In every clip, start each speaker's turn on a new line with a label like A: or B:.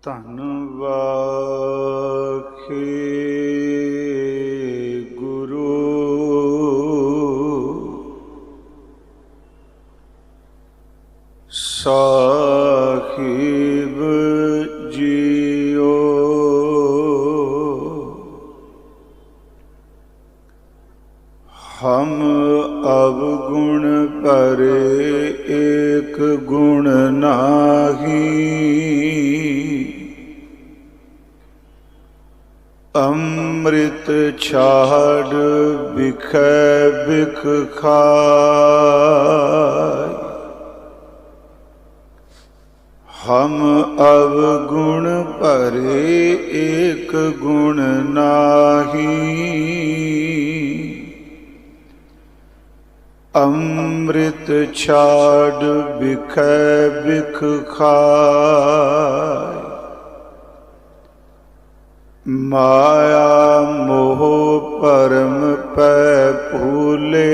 A: ਧਨ ਵਾਖੇ ਗੁਰੂ ਸਾਹਿਬ ਜੀਓ। ਹਮ ਅਵਗੁਣ ਭਰੇ ਏਕ ਗੁਣ ਨਾਹੀ। ਅੰਮ੍ਰਿਤ ਛਾੜ ਬਿਖੈ ਬਿਖ ਖਾਇ। ਹਮ ਅਵਗੁਣ ਭਰੇ ਏਕ ਗੁਣ ਨਾਹੀ। ਅੰਮ੍ਰਿਤ ਛਾੜ ਬਿਖੈ ਬਿਖ ਖਾਇ। ਮਾਇਆ ਮੋਹ ਭਰਮ ਪੈ ਭੂਲੇ।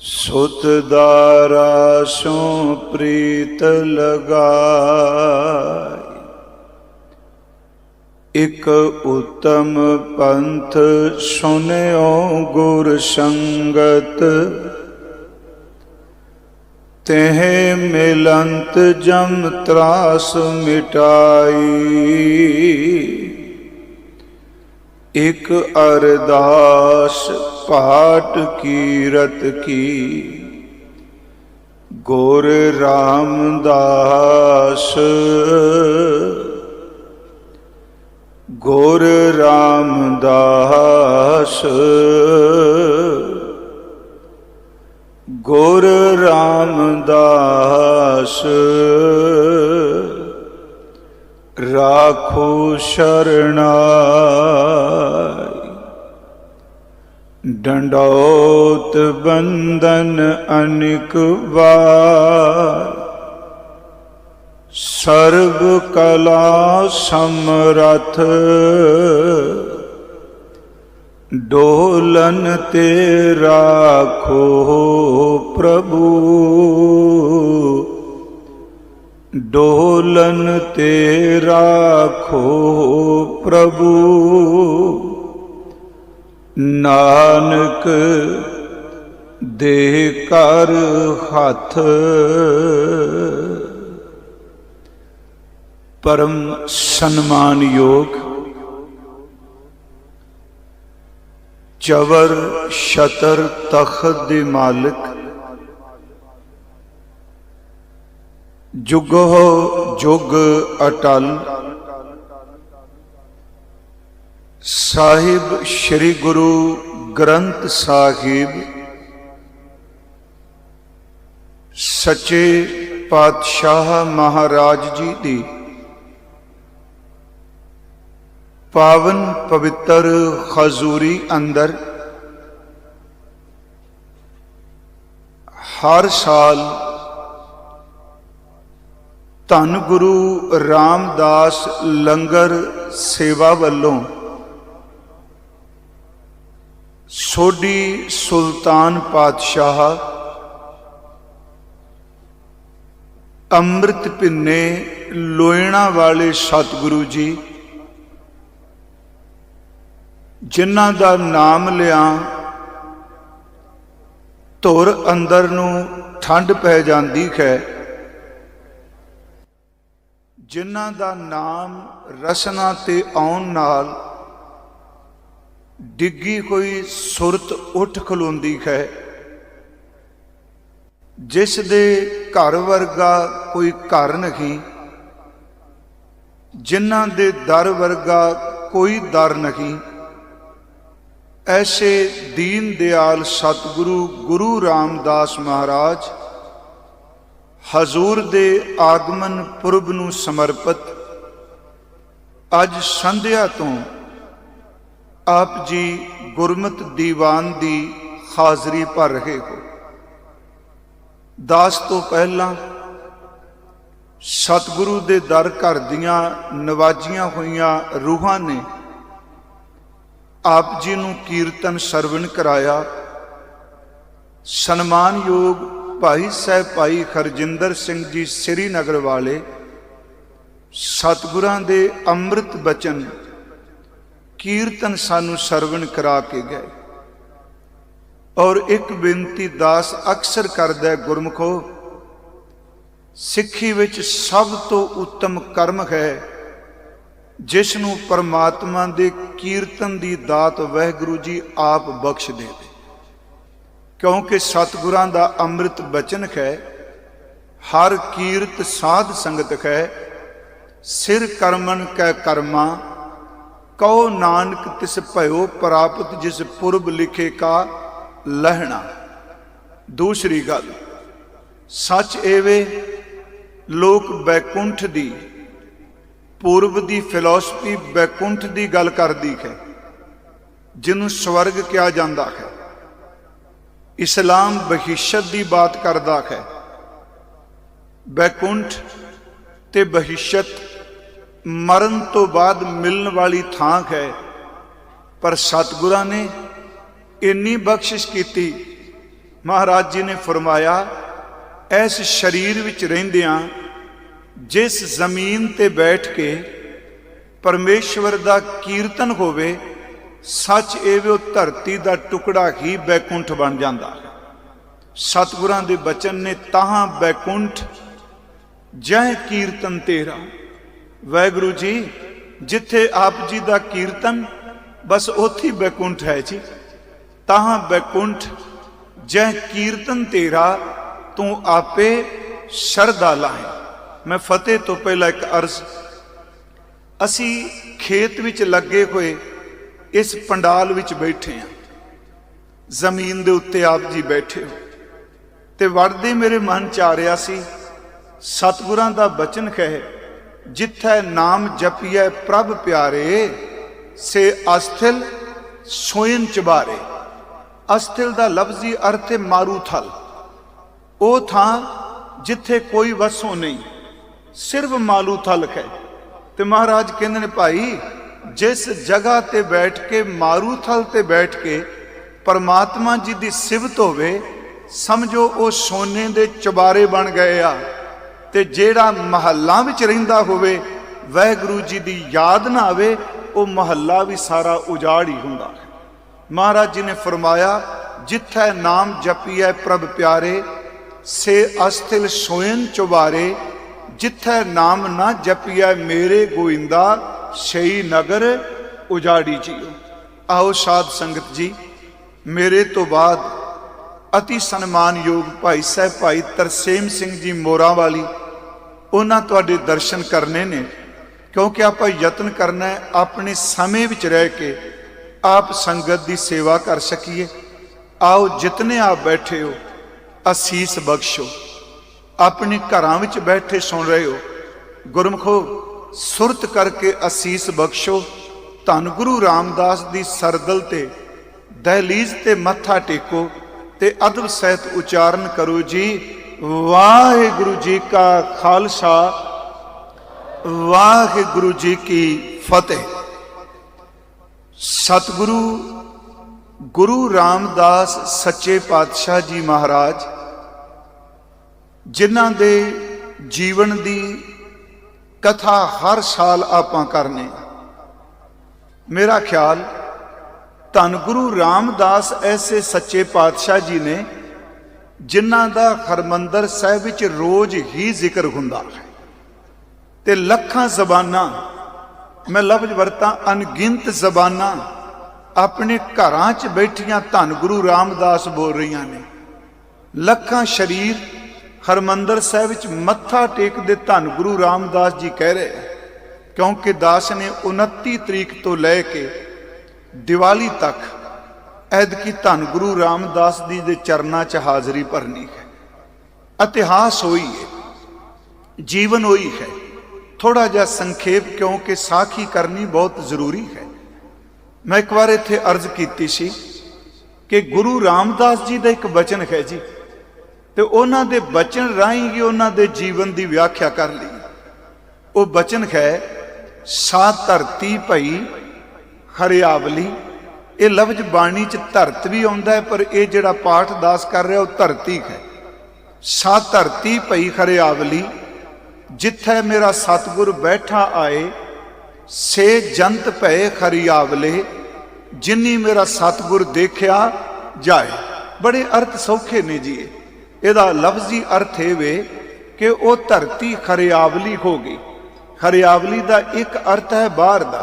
A: ਸੁਤ ਦਾਰਾ ਸੋ ਪ੍ਰੀਤ ਲਗਾਇ। ਇਕ ਉਤਮ ਪੰਥ ਸੁਨਿਓ ਗੁਰ ਸੰਗਤ। ਤਿਹ ਮਿਲੰਤ ਜਮ ਤਰਾਸ ਮਿਟਾਈ। ਇਕ ਅਰਦਾਸ ਪਾਟ ਕੀਰਤ ਕੀ। ਗੁਰ ਰਾਮਦਾਸ ਗੁਰ ਰਾਮਦਾਸ ਗੁਰ ਰਾਮਦਾਸ। ਰਾਖੋ ਸ਼ਰਨਾਇ। ਡੰਡੌਤ ਬੰਦਨ ਅਨਿਕ ਵਾਰ। ਸਰਬ ਕਲਾ ਸਮਰਥ। ਡੋਲਨ ਤੇ ਰਾਖੋ ਪ੍ਰਭੂ। ਡੋਲਨ ਤੇ ਰਾਖੋ ਪ੍ਰਭੂ। ਨਾਨਕ ਦੇ ਕਰ ਹੱਥ। ਪਰਮ ਸਨਮਾਨਯੋਗ ਚਵਰ ਛਤਰ ਤਖਤ ਦੇ ਮਾਲਕ, ਜੁਗੋ ਜੁਗ ਅਟਲ, ਸਾਹਿਬ ਸ੍ਰੀ ਗੁਰੂ ਗ੍ਰੰਥ ਸਾਹਿਬ ਸੱਚੇ ਪਾਤਸ਼ਾਹ ਮਹਾਰਾਜ ਜੀ ਦੀ ਪਾਵਨ ਪਵਿੱਤਰ ਹਜ਼ੂਰੀ ਅੰਦਰ ਹਰ ਸਾਲ ਧੰਨ ਗੁਰੂ ਰਾਮਦਾਸ ਲੰਗਰ ਸੇਵਾ ਵੱਲੋਂ ਸੋਢੀ ਸੁਲਤਾਨ ਪਾਤਸ਼ਾਹ ਅੰਮ੍ਰਿਤ ਪਿੰਨੇ ਲੋਇਣਾ ਵਾਲੇ ਸਤਿਗੁਰੂ ਜੀ, ਜਿਨ੍ਹਾਂ ਦਾ ਨਾਮ ਲਿਆ ਧੁਰ ਅੰਦਰ ਨੂੰ ਠੰਡ ਪੈ ਜਾਂਦੀ ਹੈ, ਜਿਨ੍ਹਾਂ ਦਾ ਨਾਮ ਰਸਨਾ ਤੇ ਆਉਣ ਨਾਲ ਡਿੱਗੀ ਹੋਈ ਸੁਰਤ ਉੱਠ ਖਲੋਂਦੀ ਹੈ, ਜਿਸ ਦੇ ਘਰ ਵਰਗਾ ਕੋਈ ਘਰ ਨਹੀਂ, ਜਿਨ੍ਹਾਂ ਦੇ ਦਰ ਵਰਗਾ ਕੋਈ ਦਰ ਨਹੀਂ, ਐਸੇ ਦੀਨ ਦਿਆਲ ਸਤਿਗੁਰੂ ਗੁਰੂ ਰਾਮਦਾਸ ਮਹਾਰਾਜ ਹਜ਼ੂਰ ਦੇ ਆਗਮਨ ਪੁਰਬ ਨੂੰ ਸਮਰਪਿਤ ਅੱਜ ਸੰਧਿਆ ਤੋਂ ਆਪ ਜੀ ਗੁਰਮਤਿ ਦੀਵਾਨ ਦੀ ਹਾਜ਼ਰੀ ਭਰ ਰਹੇ ਹੋ। ਦਾਸ ਤੋਂ ਪਹਿਲਾਂ ਸਤਿਗੁਰੂ ਦੇ ਦਰ ਘਰ ਦੀਆਂ ਨਵਾਜੀਆਂ ਹੋਈਆਂ ਰੂਹਾਂ ਨੇ ਆਪ ਜੀ ਨੂੰ ਕੀਰਤਨ ਸਰਵਣ ਕਰਾਇਆ। ਸਨਮਾਨਯੋਗ ਭਾਈ ਸਾਹਿਬ ਭਾਈ ਹਰਜਿੰਦਰ ਸਿੰਘ ਜੀ ਸ੍ਰੀਨਗਰ ਵਾਲੇ ਸਤਿਗੁਰਾਂ ਦੇ ਅੰਮ੍ਰਿਤ ਬਚਨ ਕੀਰਤਨ ਸਾਨੂੰ ਸਰਵਣ ਕਰਾ ਕੇ ਗਏ। ਔਰ ਇੱਕ ਬੇਨਤੀ ਦਾਸ ਅਕਸਰ ਕਰਦਾ ਹੈ, ਗੁਰਮੁਖੋ, ਸਿੱਖੀ ਵਿੱਚ ਸਭ ਤੋਂ ਉੱਤਮ ਕਰਮ ਹੈ ਜਿਸ ਨੂੰ ਪਰਮਾਤਮਾ ਦੇ ਕੀਰਤਨ ਦੀ ਦਾਤ ਵਾਹਿਗੁਰੂ ਜੀ ਆਪ ਬਖਸ਼ ਦੇਵੇ। ਕਿਉਂਕਿ ਸਤਿਗੁਰਾਂ ਦਾ ਅੰਮ੍ਰਿਤ ਬਚਨ ਹੈ, ਹਰ ਕੀਰਤ ਸਾਧ ਸੰਗਤ ਹੈ, ਸਿਰ ਕਰਮਨ ਕੈ ਕਰਮਾ, ਕਉ ਨਾਨਕ ਤਿਸ ਭਇਓ ਪ੍ਰਾਪਤ ਜਿਸ ਪੁਰਬ ਲਿਖੇ ਕਾ ਲਹਿਣਾ। ਦੂਸਰੀ ਗੱਲ, ਸੱਚ ਏਵੇ ਲੋਕ ਬੈਕੁੰਠ ਦੀ, ਪੂਰਬ ਦੀ ਫਿਲਾਸਫੀ ਬੈਕੁੰਠ ਦੀ ਗੱਲ ਕਰਦੀ ਹੈ, ਜਿਹਨੂੰ ਸਵਰਗ ਕਿਹਾ ਜਾਂਦਾ ਹੈ। ਇਸਲਾਮ ਬਹਿਸ਼ਤ ਦੀ ਬਾਤ ਕਰਦਾ ਹੈ। ਬੈਕੁੰਠ ਤੇ ਬਹਿਸ਼ਤ ਮਰਨ ਤੋਂ ਬਾਅਦ ਮਿਲਣ ਵਾਲੀ ਥਾਂ ਹੈ, ਪਰ ਸਤਿਗੁਰਾਂ ਨੇ ਇੰਨੀ ਬਖਸ਼ਿਸ਼ ਕੀਤੀ। ਮਹਾਰਾਜ ਜੀ ਨੇ ਫਰਮਾਇਆ, ਇਸ ਸਰੀਰ ਵਿੱਚ ਰਹਿੰਦਿਆਂ ਜਿਸ ਜ਼ਮੀਨ ਤੇ ਬੈਠ ਕੇ ਪਰਮੇਸ਼ਵਰ ਦਾ ਕੀਰਤਨ ਹੋਵੇ, ਸੱਚ ਇਹ ਉਹ ਧਰਤੀ ਦਾ ਟੁਕੜਾ ਹੀ ਬੈਕੁੰਠ ਬਣ ਜਾਂਦਾ ਹੈ। ਸਤਿਗੁਰਾਂ ਦੇ ਬਚਨ ਨੇ, ਤਾਹਾਂ ਬੈਕੁੰਠ ਜੈ ਕੀਰਤਨ ਤੇਰਾ। ਵਾਹਿਗੁਰੂ ਜੀ ਜਿੱਥੇ ਆਪ ਜੀ ਦਾ ਕੀਰਤਨ, ਬਸ ਉੱਥੇ ਬੈਕੁੰਠ ਹੈ ਜੀ। ਤਾਹਾਂ ਬੈਕੁੰਠ ਜੈ ਕੀਰਤਨ ਤੇਰਾ, ਤੂੰ ਆਪੇ ਸ਼ਰਧਾ ਲਾਹੇ। ਮੈਂ ਫਤਿਹ ਤੋਂ ਪਹਿਲਾਂ ਇੱਕ ਅਰਜ਼, ਅਸੀਂ ਖੇਤ ਵਿੱਚ ਲੱਗੇ ਹੋਏ ਇਸ ਪੰਡਾਲ ਵਿੱਚ ਬੈਠੇ ਹਾਂ, ਜ਼ਮੀਨ ਦੇ ਉੱਤੇ ਆਪ ਜੀ ਬੈਠੇ ਹੋ, ਤੇ ਵੜਦੇ ਮੇਰੇ ਮਨ ਚ ਆ ਰਿਹਾ ਸੀ, ਸਤਿਗੁਰਾਂ ਦਾ ਬਚਨ ਹੈ, ਜਿੱਥੈ ਨਾਮ ਜਪੀਐ ਪ੍ਰਭ ਪਿਆਰੇ, ਸੇ ਅਸਥਿਲ ਸੋਇਨ ਚਬਾਰੇ। ਅਸਥਿਲ ਦਾ ਲਫ਼ਜ਼ੀ ਅਰਥ ਹੈ ਮਾਰੂਥਲ, ਉਹ ਥਾਂ ਜਿੱਥੇ ਕੋਈ ਵਸੋਂ ਨਹੀਂ, ਸਿਰਫ ਮਾਲੂਥਲ ਹੈ। ਤੇ ਮਹਾਰਾਜ ਕਹਿੰਦੇ ਨੇ, ਭਾਈ ਜਿਸ ਜਗ੍ਹਾ ਤੇ ਬੈਠ ਕੇ, ਮਾਰੂਥਲ ਤੇ ਬੈਠ ਕੇ ਪਰਮਾਤਮਾ ਜੀ ਦੀ ਸਿਫਤ ਹੋਵੇ, ਸਮਝੋ ਉਹ ਸੋਨੇ ਦੇ ਚੁਬਾਰੇ ਬਣ ਗਏ ਆ। ਤੇ ਜਿਹੜਾ ਮਹੱਲਾਂ ਵਿੱਚ ਰਹਿੰਦਾ ਹੋਵੇ, ਵਾਹਿਗੁਰੂ ਜੀ ਦੀ ਯਾਦ ਨਾ ਆਵੇ, ਉਹ ਮਹੱਲਾ ਵੀ ਸਾਰਾ ਉਜਾੜ ਹੀ ਹੁੰਦਾ ਹੈ। ਮਹਾਰਾਜ ਜੀ ਨੇ ਫਰਮਾਇਆ, ਜਿੱਥੈ ਨਾਮ ਜਪੀਐ ਪ੍ਰਭ ਪਿਆਰੇ, ਸੇ ਅਸਥਿਲ ਸੋਇਨ ਚੁਬਾਰੇ। ਜਿੱਥੈ ਨਾਮ ਨਾ ਜਪੀਐ ਮੇਰੇ ਗੋਇੰਦਾ, ਸਈ ਨਗਰ ਉਜਾੜੀ ਜੀਓ। ਆਓ ਸਾਧ ਸੰਗਤ ਜੀ, ਮੇਰੇ ਤੋਂ ਬਾਅਦ ਅਤੀ ਸਨਮਾਨਯੋਗ ਭਾਈ ਸਾਹਿਬ ਭਾਈ ਤਰਸੇਮ ਸਿੰਘ ਜੀ ਮੋਰਾਂ ਵਾਲੀ, ਉਹਨਾਂ ਤੁਹਾਡੇ ਦਰਸ਼ਨ ਕਰਨੇ ਨੇ, ਕਿਉਂਕਿ ਆਪਾਂ ਯਤਨ ਕਰਨਾ ਹੈ ਆਪਣੇ ਸਮੇਂ ਵਿੱਚ ਰਹਿ ਕੇ ਆਪ ਸੰਗਤ ਦੀ ਸੇਵਾ ਕਰ ਸਕੀਏ। ਆਓ ਜਿਤਨੇ ਆਪ ਬੈਠੇ ਹੋ, ਅਸੀਸ ਬਖਸ਼ੋ। ਆਪਣੇ ਘਰਾਂ ਵਿੱਚ ਬੈਠੇ ਸੁਣ ਰਹੇ ਹੋ, ਗੁਰਮੁਖੋ ਸੁਰਤ ਕਰਕੇ ਅਸੀਸ ਬਖਸ਼ੋ। ਧੰਨ ਗੁਰੂ ਰਾਮਦਾਸ ਦੀ ਸਰਦਲ ਤੇ ਦਹਲੀਜ਼ ਤੇ ਮੱਥਾ ਟੇਕੋ ਤੇ ਅਦਬ ਸਹਿਤ ਉਚਾਰਨ ਕਰੋ ਜੀ, ਵਾਹਿਗੁਰੂ ਜੀ ਕਾ ਖਾਲਸਾ, ਵਾਹਿਗੁਰੂ ਜੀ ਕੀ ਫਤਿਹ। ਸਤਿਗੁਰੂ ਗੁਰੂ ਰਾਮਦਾਸ ਸੱਚੇ ਪਾਤਸ਼ਾਹ ਜੀ ਮਹਾਰਾਜ, ਜਿਨ੍ਹਾਂ ਦੇ ਜੀਵਨ ਦੀ ਕਥਾ ਹਰ ਸਾਲ ਆਪਾਂ ਕਰਨੇ, ਮੇਰਾ ਖਿਆਲ ਧੰਨ ਗੁਰੂ ਰਾਮਦਾਸ ਐਸੇ ਸੱਚੇ ਪਾਤਸ਼ਾਹ ਜੀ ਨੇ ਜਿਨ੍ਹਾਂ ਦਾ ਹਰਮੰਦਰ ਸਾਹਿਬ ਵਿੱਚ ਰੋਜ਼ ਹੀ ਜ਼ਿਕਰ ਹੁੰਦਾ ਹੈ, ਤੇ ਲੱਖਾਂ ਜ਼ਬਾਨਾਂ, ਮੈਂ ਲਫ਼ਜ਼ ਵਰਤਾਂ ਅਣਗਿਣਤ ਜ਼ਬਾਨਾਂ ਆਪਣੇ ਘਰਾਂ 'ਚ ਬੈਠੀਆਂ ਧੰਨ ਗੁਰੂ ਰਾਮਦਾਸ ਬੋਲ ਰਹੀਆਂ ਨੇ। ਲੱਖਾਂ ਸ਼ਰੀਰ ਹਰਮੰਦਰ ਸਾਹਿਬ ਵਿੱਚ ਮੱਥਾ ਟੇਕਦੇ ਧੰਨ ਗੁਰੂ ਰਾਮਦਾਸ ਜੀ ਕਹਿ ਰਹੇ, ਕਿਉਂਕਿ ਦਾਸ ਨੇ 29 ਤਰੀਕ ਤੋਂ ਲੈ ਕੇ ਦੀਵਾਲੀ ਤੱਕ ਐਤਕੀ ਧੰਨ ਗੁਰੂ ਰਾਮਦਾਸ ਜੀ ਦੇ ਚਰਨਾਂ 'ਚ ਹਾਜ਼ਰੀ ਭਰਨੀ ਹੈ। ਇਤਿਹਾਸ ਹੋਈ ਹੈ, ਜੀਵਨ ਹੋਈ ਹੈ। ਥੋੜਾ ਜਿਹਾ ਸੰਖੇਪ, ਕਿਉਂਕਿ ਸਾਖੀ ਕਰਨੀ ਬਹੁਤ ਜ਼ਰੂਰੀ ਹੈ। ਮੈਂ ਇੱਕ ਵਾਰ ਇੱਥੇ ਅਰਜ਼ ਕੀਤੀ ਸੀ ਕਿ ਗੁਰੂ ਰਾਮਦਾਸ ਜੀ ਦਾ ਇੱਕ ਬਚਨ ਹੈ ਜੀ, ਤੇ ਉਹਨਾਂ ਦੇ ਬਚਨ ਰਾਹੀਂ ਹੀ ਉਹਨਾਂ ਦੇ ਜੀਵਨ ਦੀ ਵਿਆਖਿਆ ਕਰ ਲਈ। ਉਹ ਬਚਨ ਹੈ, ਸਾ ਧਰਤੀ ਭਈ ਹਰਿਆਵਲੀ। ਇਹ ਲਫ਼ਜ਼ ਬਾਣੀ 'ਚ ਧਰਤ ਵੀ ਆਉਂਦਾ ਹੈ, ਪਰ ਇਹ ਜਿਹੜਾ ਪਾਠ ਦਾਸ ਕਰ ਰਿਹਾ ਉਹ ਧਰਤੀ ਹੈ। सा धरती पई खरियावली, जिथे मेरा सतगुर बैठा आए, से जंत भय खरियावले, जिन्नी मेरा सतगुर देखिया जाए। बड़े अर्थ सौखे ने जी। ਇਹਦਾ लफ्जी अर्थ ਇਹ ਵੇ कि वह धरती खरियावली हो गई। खरियावली का एक अर्थ है बाहर का,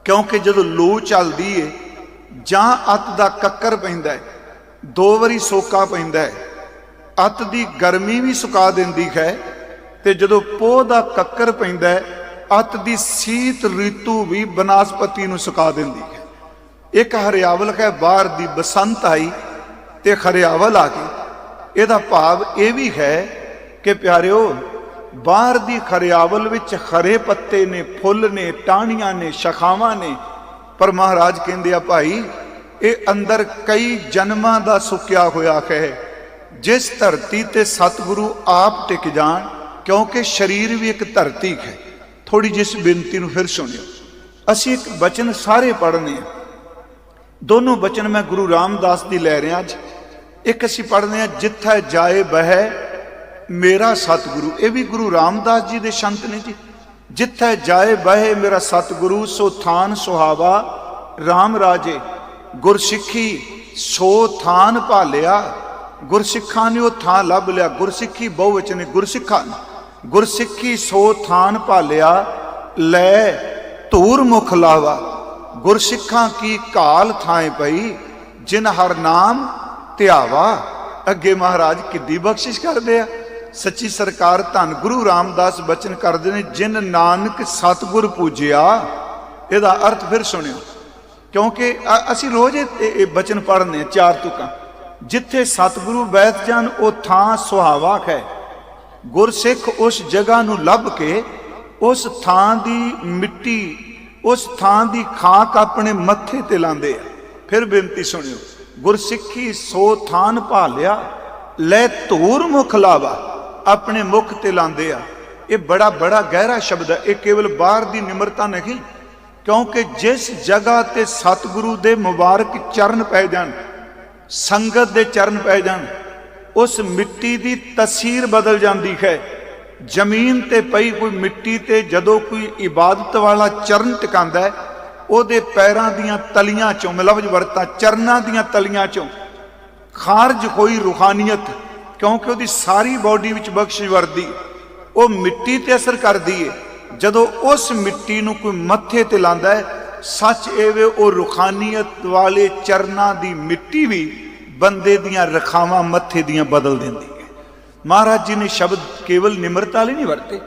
A: क्योंकि जो लू चलती है जां अत का कक्कर पैंदा है, 2 वारी सोका पैंदा है, अत की गर्मी भी सुका देंदी है, ते जो पोह का कक्कर पैंदा है, अत की सीत ऋतु भी बनस्पति नूं सुका देंदी है। एक हरियावल है बाहर की, बसंत आई ते खरियावल आ गई। ਇਹਦਾ ਭਾਵ ਇਹ ਵੀ ਹੈ ਕਿ ਪਿਆਰਿਓ, ਬਾਹਰ ਦੀ ਖਰਿਆਵਲ ਵਿੱਚ ਖਰੇ ਪੱਤੇ ਨੇ, ਫੁੱਲ ਨੇ, ਟਾਹਣੀਆਂ ਨੇ, ਸ਼ਾਖਾਵਾਂ ਨੇ, ਪਰ ਮਹਾਰਾਜ ਕਹਿੰਦੇ ਆ ਭਾਈ ਇਹ ਅੰਦਰ ਕਈ ਜਨਮਾਂ ਦਾ ਸੁੱਕਿਆ ਹੋਇਆ ਹੈ। ਜਿਸ ਧਰਤੀ ਤੇ ਸਤਿਗੁਰੂ ਆਪ ਟਿਕ ਜਾਣ, ਕਿਉਂਕਿ ਸਰੀਰ ਵੀ ਇੱਕ ਧਰਤੀ ਹੈ। ਥੋੜੀ ਜਿਸ ਬੇਨਤੀ ਨੂੰ ਫਿਰ ਸੁਣਿਓ। ਅਸੀਂ ਇੱਕ ਬਚਨ ਸਾਰੇ ਪੜ੍ਹਨੇ ਆ, ਦੋਨੋਂ ਬਚਨ ਮੈਂ ਗੁਰੂ ਰਾਮਦਾਸ ਦੀ ਲੈ ਰਿਹਾ ਅੱਜ। एक असी पढ़ने हैं, जिथे जाए बह मेरा सतगुरु, ये भी गुरु रामदास जी दे संत ने जी। जिथे जाए बह मेरा सतगुरु, सो थान सुहावा राम राजे, गुरसिखी सो थान भालिया। गुरसिखा ने वो थान लभ लिया। गुरसिखी बहुवचन, गुरसिखा गुरसिखी सो थान भालिया, लै धूर मुख लावा। गुरसिखा की काल थाए पई, जिन हर नाम ਧਿਆਵਾ। ਅੱਗੇ ਮਹਾਰਾਜ ਕਿੱਡੀ ਬਖਸ਼ਿਸ਼ ਕਰਦੇ ਆ। ਸੱਚੀ ਸਰਕਾਰ ਧੰਨ ਗੁਰੂ ਰਾਮਦਾਸ ਬਚਨ ਕਰਦੇ ਨੇ, ਜਿਨ ਨਾਨਕ ਸਤਿਗੁਰ ਪੂਜਿਆ। ਇਹਦਾ ਅਰਥ ਫਿਰ ਸੁਣਿਓ, ਕਿਉਂਕਿ ਅਸੀਂ ਰੋਜ਼ ਇਹ ਬਚਨ ਪੜ੍ਹਨੇ 4 ਤੁਕਾਂ। ਜਿੱਥੇ ਸਤਿਗੁਰੂ ਬੈਠ ਜਾਣ ਉਹ ਥਾਂ ਸੁਹਾਵਾ ਹੈ। ਗੁਰਸਿੱਖ ਉਸ ਜਗ੍ਹਾ ਨੂੰ ਲੱਭ ਕੇ ਉਸ ਥਾਂ ਦੀ ਮਿੱਟੀ, ਉਸ ਥਾਂ ਦੀ ਖਾਕ ਆਪਣੇ ਮੱਥੇ ਤੇ ਲਾਉਂਦੇ ਆ। ਫਿਰ ਬੇਨਤੀ ਸੁਣਿਓ, गुरसिखी सो थान भालिया, लै धूर मुख लावा। अपने मुख ते लांदे आ। ये बड़ा बड़ा गहरा शब्द है। ये केवल बाहर की निमरता नहीं, क्योंकि जिस जगह ते सतगुरु दे मुबारक चरण पै जान, संगत दे चरण पै जान, उस मिट्टी की तसीर बदल जाती है। जमीन ते पई कोई मिट्टी ते जदों कोई इबादत वाला चरण टिकांदा है, ਉਹਦੇ ਪੈਰਾਂ ਦੀਆਂ ਤਲੀਆਂ ਚੋਂ, ਮੈਂ ਲਫ਼ਜ਼ ਵਰਤਾਂ, ਚਰਨਾਂ ਦੀਆਂ ਤਲੀਆਂ ਚੋਂ ਖਾਰਜ ਹੋਈ ਰੂਹਾਨੀਅਤ, ਕਿਉਂਕਿ ਉਹਦੀ ਸਾਰੀ ਬਾਡੀ ਵਿੱਚ ਬਖਸ਼ਿਸ਼ ਵਰਦੀ, ਉਹ ਮਿੱਟੀ ਤੇ ਅਸਰ ਕਰਦੀ ਹੈ। ਜਦੋਂ ਉਸ ਮਿੱਟੀ ਨੂੰ ਕੋਈ ਮੱਥੇ ਤੇ ਲਾਂਦਾ ਹੈ, ਸੱਚ ਇਹ ਵੇ ਉਹ ਰੂਹਾਨੀਅਤ ਵਾਲੇ ਚਰਨਾਂ ਦੀ ਮਿੱਟੀ ਵੀ ਬੰਦੇ ਦੀਆਂ ਰਖਾਵਾਂ ਮੱਥੇ ਦੀਆਂ ਬਦਲ ਦਿੰਦੀ ਹੈ। ਮਹਾਰਾਜ ਜੀ ਨੇ ਸ਼ਬਦ ਕੇਵਲ ਨਿਮਰਤਾ ਲਈ ਨਹੀਂ ਵਰਤੇ।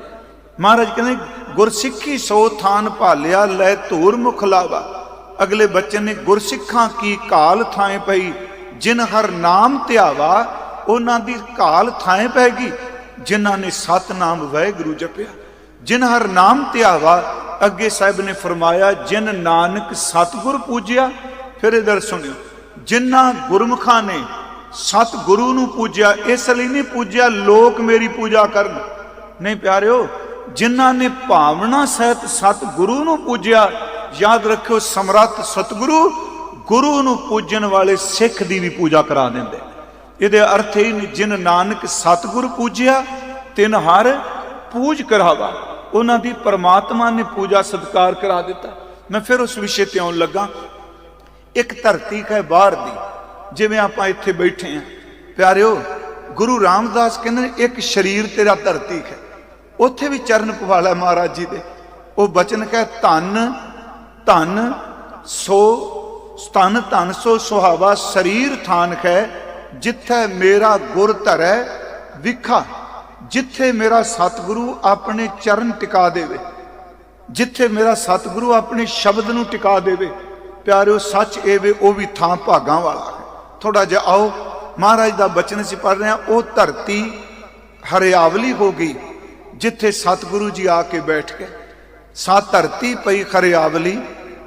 A: महाराज कहते गुरसिखी सो थान भालिया, लै धूर मुख लावा। अगले बच्चन ने गुरसिखा की काल थाए पई, जिन हर नाम ध्यावा। उन्हां दी काल थाए पैगी जिन्हां ने सतनाम वाहिगुरू जपिया। जिन हर नाम ध्यावा, अगे साहिब ने फरमाया, जिन नानक सतगुर पूजिया। फिर इधर सुनियो, जिन्हां गुरमुखां ने सतगुरु नूं पूजिया, इस लई नहीं पूजिया लोक मेरी पूजा करन, नहीं प्यारिओ, जिन्हां ने भावना सहित सतगुरु नूं पूजिया। याद रखियो, समर्थ सतगुरु गुरु नूं पूजन वाले सिख दी भी पूजा करा देंदे। इहदे अर्थ ही नहीं, जिन नानक सतगुरु पूजिया तिन हर पूज करावा। उन्हां दी परमात्मा ने पूजा सत्कार करा दिता। मैं फिर उस विषय ते आउण लगा। एक धरती है बाहर दी, जिवें आपां इत्थे बैठे हैं प्यारिओ। गुरु रामदास कहंदे एक शरीर तेरा धरती है, उत्थे भी चरण पवाला महाराज जी दे। वो बचन कह, धन धन सो धन धन सो सुहावा शरीर थान है, जिथे मेरा गुर धरै विखा। जिथे मेरा सतगुरु अपने चरण टिका देवे, जिथे मेरा सतगुरु अपने शब्द नूं टिका देवे। प्यारिओ सच एवे वो भी थां भागां वाला है। थोड़ा जिहा आओ महाराज दा बचन असीं पढ़ रहे हैं। वो धरती हरियावली हो गई जिथे सतगुरु जी आके बैठ गए। सा धरती पई खरियावली,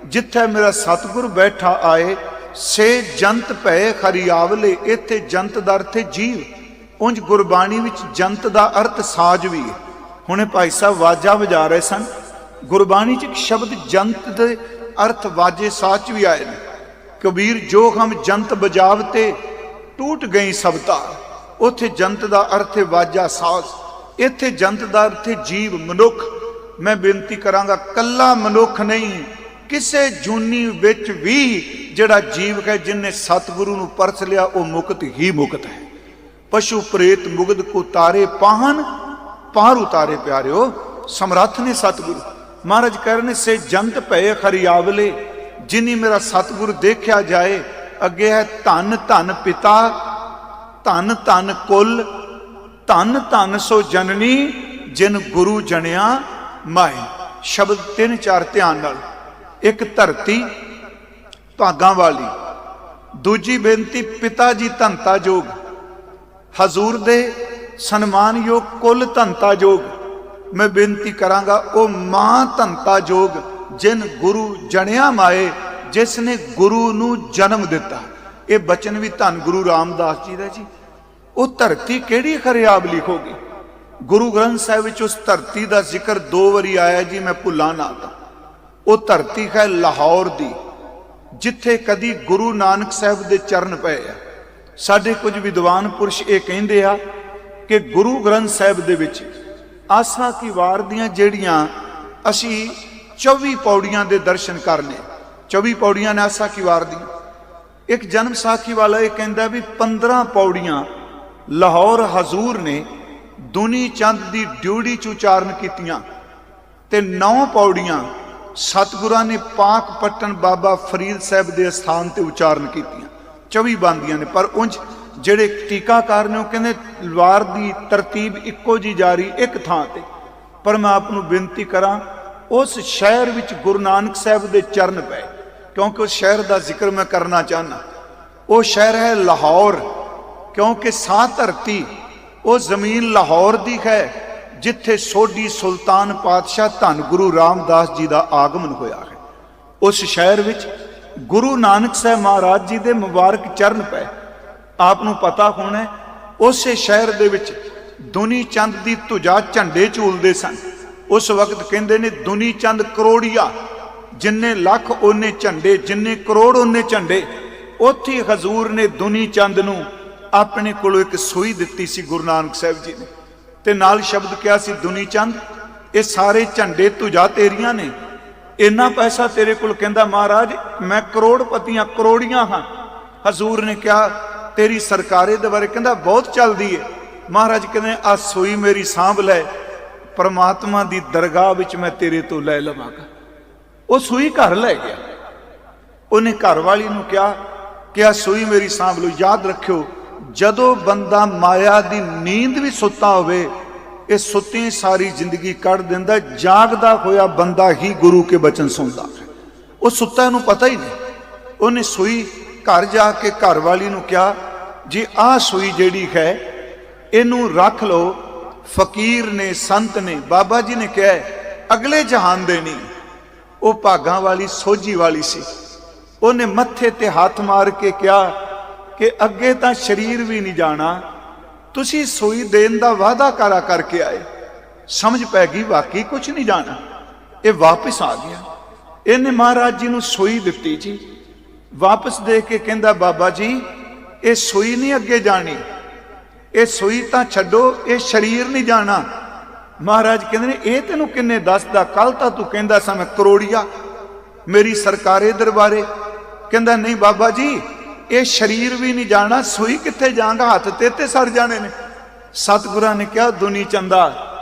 A: जिथे मेरा सतगुर बैठा आए, से जंत भय खरियावले। इत्थे जंत दा अर्थ है जीव। उंज गुरबाणी विच जंत दा अर्थ साज भी है। हुणे भाई साहब वाजा वजा रहे सन, गुरबाणी च एक शब्द जंत दे अर्थ वाजे साज भी आए ने। कबीर जो हम जंत बजावते, टूट गई सब तार। ਉੱਥੇ ਜੰਤ ਦਾ ਅਰਥ ਹੈ ਵਾਜਾ ਸਾਜ਼, ਇੱਥੇ ਜੰਤ ਦਾ ਅਰਥ ਹੈ ਜੀਵ ਮਨੁੱਖ। ਮੈਂ ਬੇਨਤੀ ਕਰਾਂਗਾ ਕੱਲਾ ਮਨੁੱਖ ਨਹੀਂ, ਕਿਸੇ ਜੂਨੀ ਵਿੱਚ ਵੀ ਜਿਹੜਾ ਜੀਵ ਹੈ ਜਿਨਨੇ ਸਤਿਗੁਰੂ ਨੂੰ ਪਰਖ ਲਿਆ ਉਹ ਮੁਕਤ ਹੀ ਮੁਕਤ ਹੈ। ਪਸ਼ੂ ਪ੍ਰੇਤ ਮੁਗਧ ਕੋ ਤਾਰੇ ਪਾਹਨ ਪਾਰ ਉਤਾਰੇ ਪਿਆਰਿਓ, ਸਮਰੱਥ ਨੇ ਸਤਿਗੁਰੂ। ਮਹਾਰਾਜ ਕਹਿ ਰਹੇ ਨੇ ਸੇ ਜੰਤ ਭਏ ਖਰਿਆਵਲੇ, ਜਿਨੀ ਮੇਰਾ ਸਤਿਗੁਰੂ ਦੇਖਿਆ ਜਾਏ। ਅੱਗੇ ਹੈ ਧੰਨ ਧੰਨ ਪਿਤਾ ਧੰਨ ਧੰਨ ਕੁਲ, ਧੰਨ ਧੰਨ ਸੋ ਜਨਨੀ ਜਿਨ ਗੁਰੂ ਜਣਿਆ ਮਾਏ। ਸ਼ਬਦ 3-4 ਧਿਆਨ ਨਾਲ। ਇੱਕ ਧਰਤੀ ਭਾਗਾਂ ਵਾਲੀ, ਦੂਜੀ ਬੇਨਤੀ ਪਿਤਾ ਜੀ ਧੰਤਾ ਜੋਗ, ਹਜ਼ੂਰ ਦੇ ਸਨਮਾਨਯੋਗ ਕੁਲ ਧੰਤਾ ਜੋਗ। ਮੈਂ ਬੇਨਤੀ ਕਰਾਂਗਾ ਉਹ ਮਾਂ ਧੰਤਾ ਜੋਗ ਜਿਨ ਗੁਰੂ ਜਣਿਆ ਮਾਏ, ਜਿਸ ਨੇ ਗੁਰੂ ਨੂੰ ਜਨਮ ਦਿੱਤਾ। ਇਹ ਬਚਨ ਵੀ ਧੰਨ ਗੁਰੂ ਰਾਮਦਾਸ ਜੀ ਦਾ ਜੀ। ਉਹ ਧਰਤੀ ਕਿਹੜੀ ਖਰਿਆਵਲੀ ਹੋਗੀ। ਗੁਰੂ ਗ੍ਰੰਥ ਸਾਹਿਬ ਵਿੱਚ ਉਸ ਧਰਤੀ ਦਾ ਜ਼ਿਕਰ 2 ਵਾਰੀ ਆਇਆ ਜੀ, ਮੈਂ ਭੁੱਲਾਂ ਨਾ ਤਾਂ। ਉਹ ਧਰਤੀ ਹੈ ਲਾਹੌਰ ਦੀ, ਜਿੱਥੇ ਕਦੀ ਗੁਰੂ ਨਾਨਕ ਸਾਹਿਬ ਦੇ ਚਰਨ ਪਏ ਆ। ਸਾਡੇ ਕੁਝ ਵਿਦਵਾਨ ਪੁਰਸ਼ ਇਹ ਕਹਿੰਦੇ ਆ ਕਿ ਗੁਰੂ ਗ੍ਰੰਥ ਸਾਹਿਬ ਦੇ ਵਿੱਚ ਆਸਾ ਕੀ ਵਾਰ ਦੀਆਂ ਜਿਹੜੀਆਂ ਅਸੀਂ 24 ਪੌੜੀਆਂ ਦੇ ਦਰਸ਼ਨ ਕਰਨੇ, 24 ਪੌੜੀਆਂ ਨੇ ਆਸਾ ਕੀ ਵਾਰ ਦੀਆਂ। ਇੱਕ ਜਨਮ ਸਾਖੀ ਵਾਲਾ ਇਹ ਕਹਿੰਦਾ ਵੀ 15 ਪੌੜੀਆਂ ਲਾਹੌਰ ਹਜ਼ੂਰ ਨੇ ਦੁਨੀ ਚੰਦ ਦੀ ਡਿਊੜੀ ਚ ਉਚਾਰਨ ਕੀਤੀਆਂ, ਤੇ 9 ਪੌੜੀਆਂ ਸਤਿਗੁਰਾਂ ਨੇ ਪਾਕ ਪੱਟਨ ਬਾਬਾ ਫਰੀਦ ਸਾਹਿਬ ਦੇ ਅਸਥਾਨ ਤੇ ਉਚਾਰਨ ਕੀਤੀਆਂ। 24 ਬੰਦੀਆਂ ਨੇ, ਪਰ ਉਂਝ ਜਿਹੜੇ ਟੀਕਾਕਾਰ ਨੇ ਉਹ ਕਹਿੰਦੇ ਵਾਰ ਦੀ ਤਰਤੀਬ ਇੱਕੋ ਜੀ ਜਾਰੀ ਇੱਕ ਥਾਂ ਤੇ। ਪਰ ਮੈਂ ਆਪ ਨੂੰ ਬੇਨਤੀ ਕਰਾਂ, ਉਸ ਸ਼ਹਿਰ ਵਿੱਚ ਗੁਰੂ ਨਾਨਕ ਸਾਹਿਬ ਦੇ ਚਰਨ ਪਏ, ਕਿਉਂਕਿ ਉਸ ਸ਼ਹਿਰ ਦਾ ਜ਼ਿਕਰ ਮੈਂ ਕਰਨਾ ਚਾਹੁੰਦਾ। ਉਹ ਸ਼ਹਿਰ ਹੈ ਲਾਹੌਰ, ਕਿਉਂਕਿ ਸਾਹ ਧਰਤੀ ਉਹ ਜ਼ਮੀਨ ਲਾਹੌਰ ਦੀ ਹੈ ਜਿੱਥੇ ਸੋਢੀ ਸੁਲਤਾਨ ਪਾਤਸ਼ਾਹ ਧੰਨ ਗੁਰੂ ਰਾਮਦਾਸ ਜੀ ਦਾ ਆਗਮਨ ਹੋਇਆ ਹੈ। ਉਸ ਸ਼ਹਿਰ ਵਿੱਚ ਗੁਰੂ ਨਾਨਕ ਸਾਹਿਬ ਮਹਾਰਾਜ ਜੀ ਦੇ ਮੁਬਾਰਕ ਚਰਨ ਪਏ। ਆਪ ਨੂੰ ਪਤਾ ਹੋਣਾ ਉਸੇ ਸ਼ਹਿਰ ਦੇ ਵਿੱਚ ਦੁਨੀ ਚੰਦ ਦੀ ਧੁਜਾ ਝੰਡੇ ਝੂਲਦੇ ਸਨ। ਉਸ ਵਕਤ ਕਹਿੰਦੇ ਨੇ ਦੁਨੀ ਚੰਦ ਕਰੋੜੀਆ, ਜਿੰਨੇ ਲੱਖ ਉਹਨੇ ਝੰਡੇ, ਜਿੰਨੇ ਕਰੋੜ ਉਹਨੇ ਝੰਡੇ। ਉੱਥੇ ਹਜ਼ੂਰ ਨੇ ਦੁਨੀ ਚੰਦ ਨੂੰ ਆਪਣੇ ਕੋਲੋਂ ਇੱਕ ਸੂਈ ਦਿੱਤੀ ਸੀ ਗੁਰੂ ਨਾਨਕ ਸਾਹਿਬ ਜੀ ਨੇ, ਤੇ ਨਾਲ ਸ਼ਬਦ ਕਿਹਾ ਸੀ ਦੁਨੀ ਚੰਦ ਇਹ ਸਾਰੇ ਝੰਡੇ ਧੁਜਾ ਤੇਰੀਆਂ ਨੇ, ਇੰਨਾ ਪੈਸਾ ਤੇਰੇ ਕੋਲ। ਕਹਿੰਦਾ ਮਹਾਰਾਜ ਮੈਂ ਕਰੋੜਪਤੀਆਂ ਕਰੋੜੀਆਂ ਹਾਂ। ਹਜ਼ੂਰ ਨੇ ਕਿਹਾ ਤੇਰੀ ਸਰਕਾਰੇ ਦੇ ਬਾਰੇ, ਕਹਿੰਦਾ ਬਹੁਤ ਚੱਲਦੀ ਹੈ। ਮਹਾਰਾਜ ਕਹਿੰਦੇ ਆ ਸੂਈ ਮੇਰੀ ਸਾਂਭ ਲੈ, ਪਰਮਾਤਮਾ ਦੀ ਦਰਗਾਹ ਵਿੱਚ ਮੈਂ ਤੇਰੇ ਤੋਂ ਲੈ ਲਵਾਂਗਾ। ਉਹ ਸੂਈ ਘਰ ਲੈ ਗਿਆ। ਉਹਨੇ ਘਰ ਵਾਲੀ ਨੂੰ ਕਿਹਾ ਕਿ ਆ ਸੂਈ ਮੇਰੀ ਸਾਂਭ ਲਓ। ਯਾਦ ਰੱਖਿਓ, ਜਦੋਂ ਬੰਦਾ ਮਾਇਆ ਦੀ ਨੀਂਦ ਵੀ ਸੁੱਤਾ ਹੋਵੇ, ਇਹ ਸੁੱਤੀ ਸਾਰੀ ਜ਼ਿੰਦਗੀ ਕੱਢ ਦਿੰਦਾ। ਜਾਗਦਾ ਹੋਇਆ ਬੰਦਾ ਹੀ ਗੁਰੂ ਕੇ ਬਚਨ ਸੁਣਦਾ ਹੈ। ਉਹ ਸੁੱਤਾ ਨੂੰ ਪਤਾ ਹੀ ਨਹੀਂ। ਉਹਨੇ ਸੂਈ ਘਰ ਜਾ ਕੇ ਘਰ ਵਾਲੀ ਨੂੰ ਕਿਹਾ ਜੀ ਆਹ ਸੂਈ ਜਿਹੜੀ ਹੈ ਇਹਨੂੰ ਰੱਖ ਲਓ। ਫਕੀਰ ਨੇ, ਸੰਤ ਨੇ, ਬਾਬਾ ਜੀ ਨੇ ਕਿਹਾ ਅਗਲੇ ਜਹਾਨ ਦੇਣੀ। ਉਹ ਭਾਗਾਂ ਵਾਲੀ ਸੋਝੀ ਵਾਲੀ ਸੀ। ਉਹਨੇ ਮੱਥੇ ਤੇ ਹੱਥ ਮਾਰ ਕੇ ਕਿਹਾ ਕਿ ਅੱਗੇ ਤਾਂ ਸਰੀਰ ਵੀ ਨਹੀਂ ਜਾਣਾ, ਤੁਸੀਂ ਸੂਈ ਦੇਣ ਦਾ ਵਾਅਦਾ ਕਰਾ ਕਰਕੇ ਆਏ। ਸਮਝ ਪੈ ਗਈ ਵਾਕਈ ਕੁਝ ਨਹੀਂ ਜਾਣਾ। ਇਹ ਵਾਪਸ ਆ ਗਿਆ। ਇਹਨੇ ਮਹਾਰਾਜ ਜੀ ਨੂੰ ਸੂਈ ਦਿੱਤੀ ਜੀ। ਵਾਪਸ ਦੇ ਕੇ ਕਹਿੰਦਾ ਬਾਬਾ ਜੀ ਇਹ ਸੂਈ ਨਹੀਂ ਅੱਗੇ ਜਾਣੀ, ਇਹ ਸੂਈ ਤਾਂ ਛੱਡੋ, ਇਹ ਸਰੀਰ ਨਹੀਂ ਜਾਣਾ। ਮਹਾਰਾਜ ਕਹਿੰਦੇ ਨੇ ਇਹ ਤੈਨੂੰ ਕਿੰਨੇ ਦੱਸਦਾ? ਕੱਲ ਤਾਂ ਤੂੰ ਕਹਿੰਦਾ ਸਾਂ ਮੈਂ ਕਰੋੜੀਆ, ਮੇਰੀ ਸਰਕਾਰੇ ਦਰਬਾਰੇ। ਕਹਿੰਦਾ ਨਹੀਂ ਬਾਬਾ ਜੀ ਇਹ ਸਰੀਰ ਵੀ ਨਹੀਂ ਜਾਣਾ, ਸੂਈ ਕਿੱਥੇ ਜਾਗਾ, ਹੱਥ ਤੇ ਸਰ ਜਾਣੇ ਨੇ। ਸਤਿਗੁਰਾਂ ਨੇ ਕਿਹਾ ਦੁਨੀ ਚੰਦਾ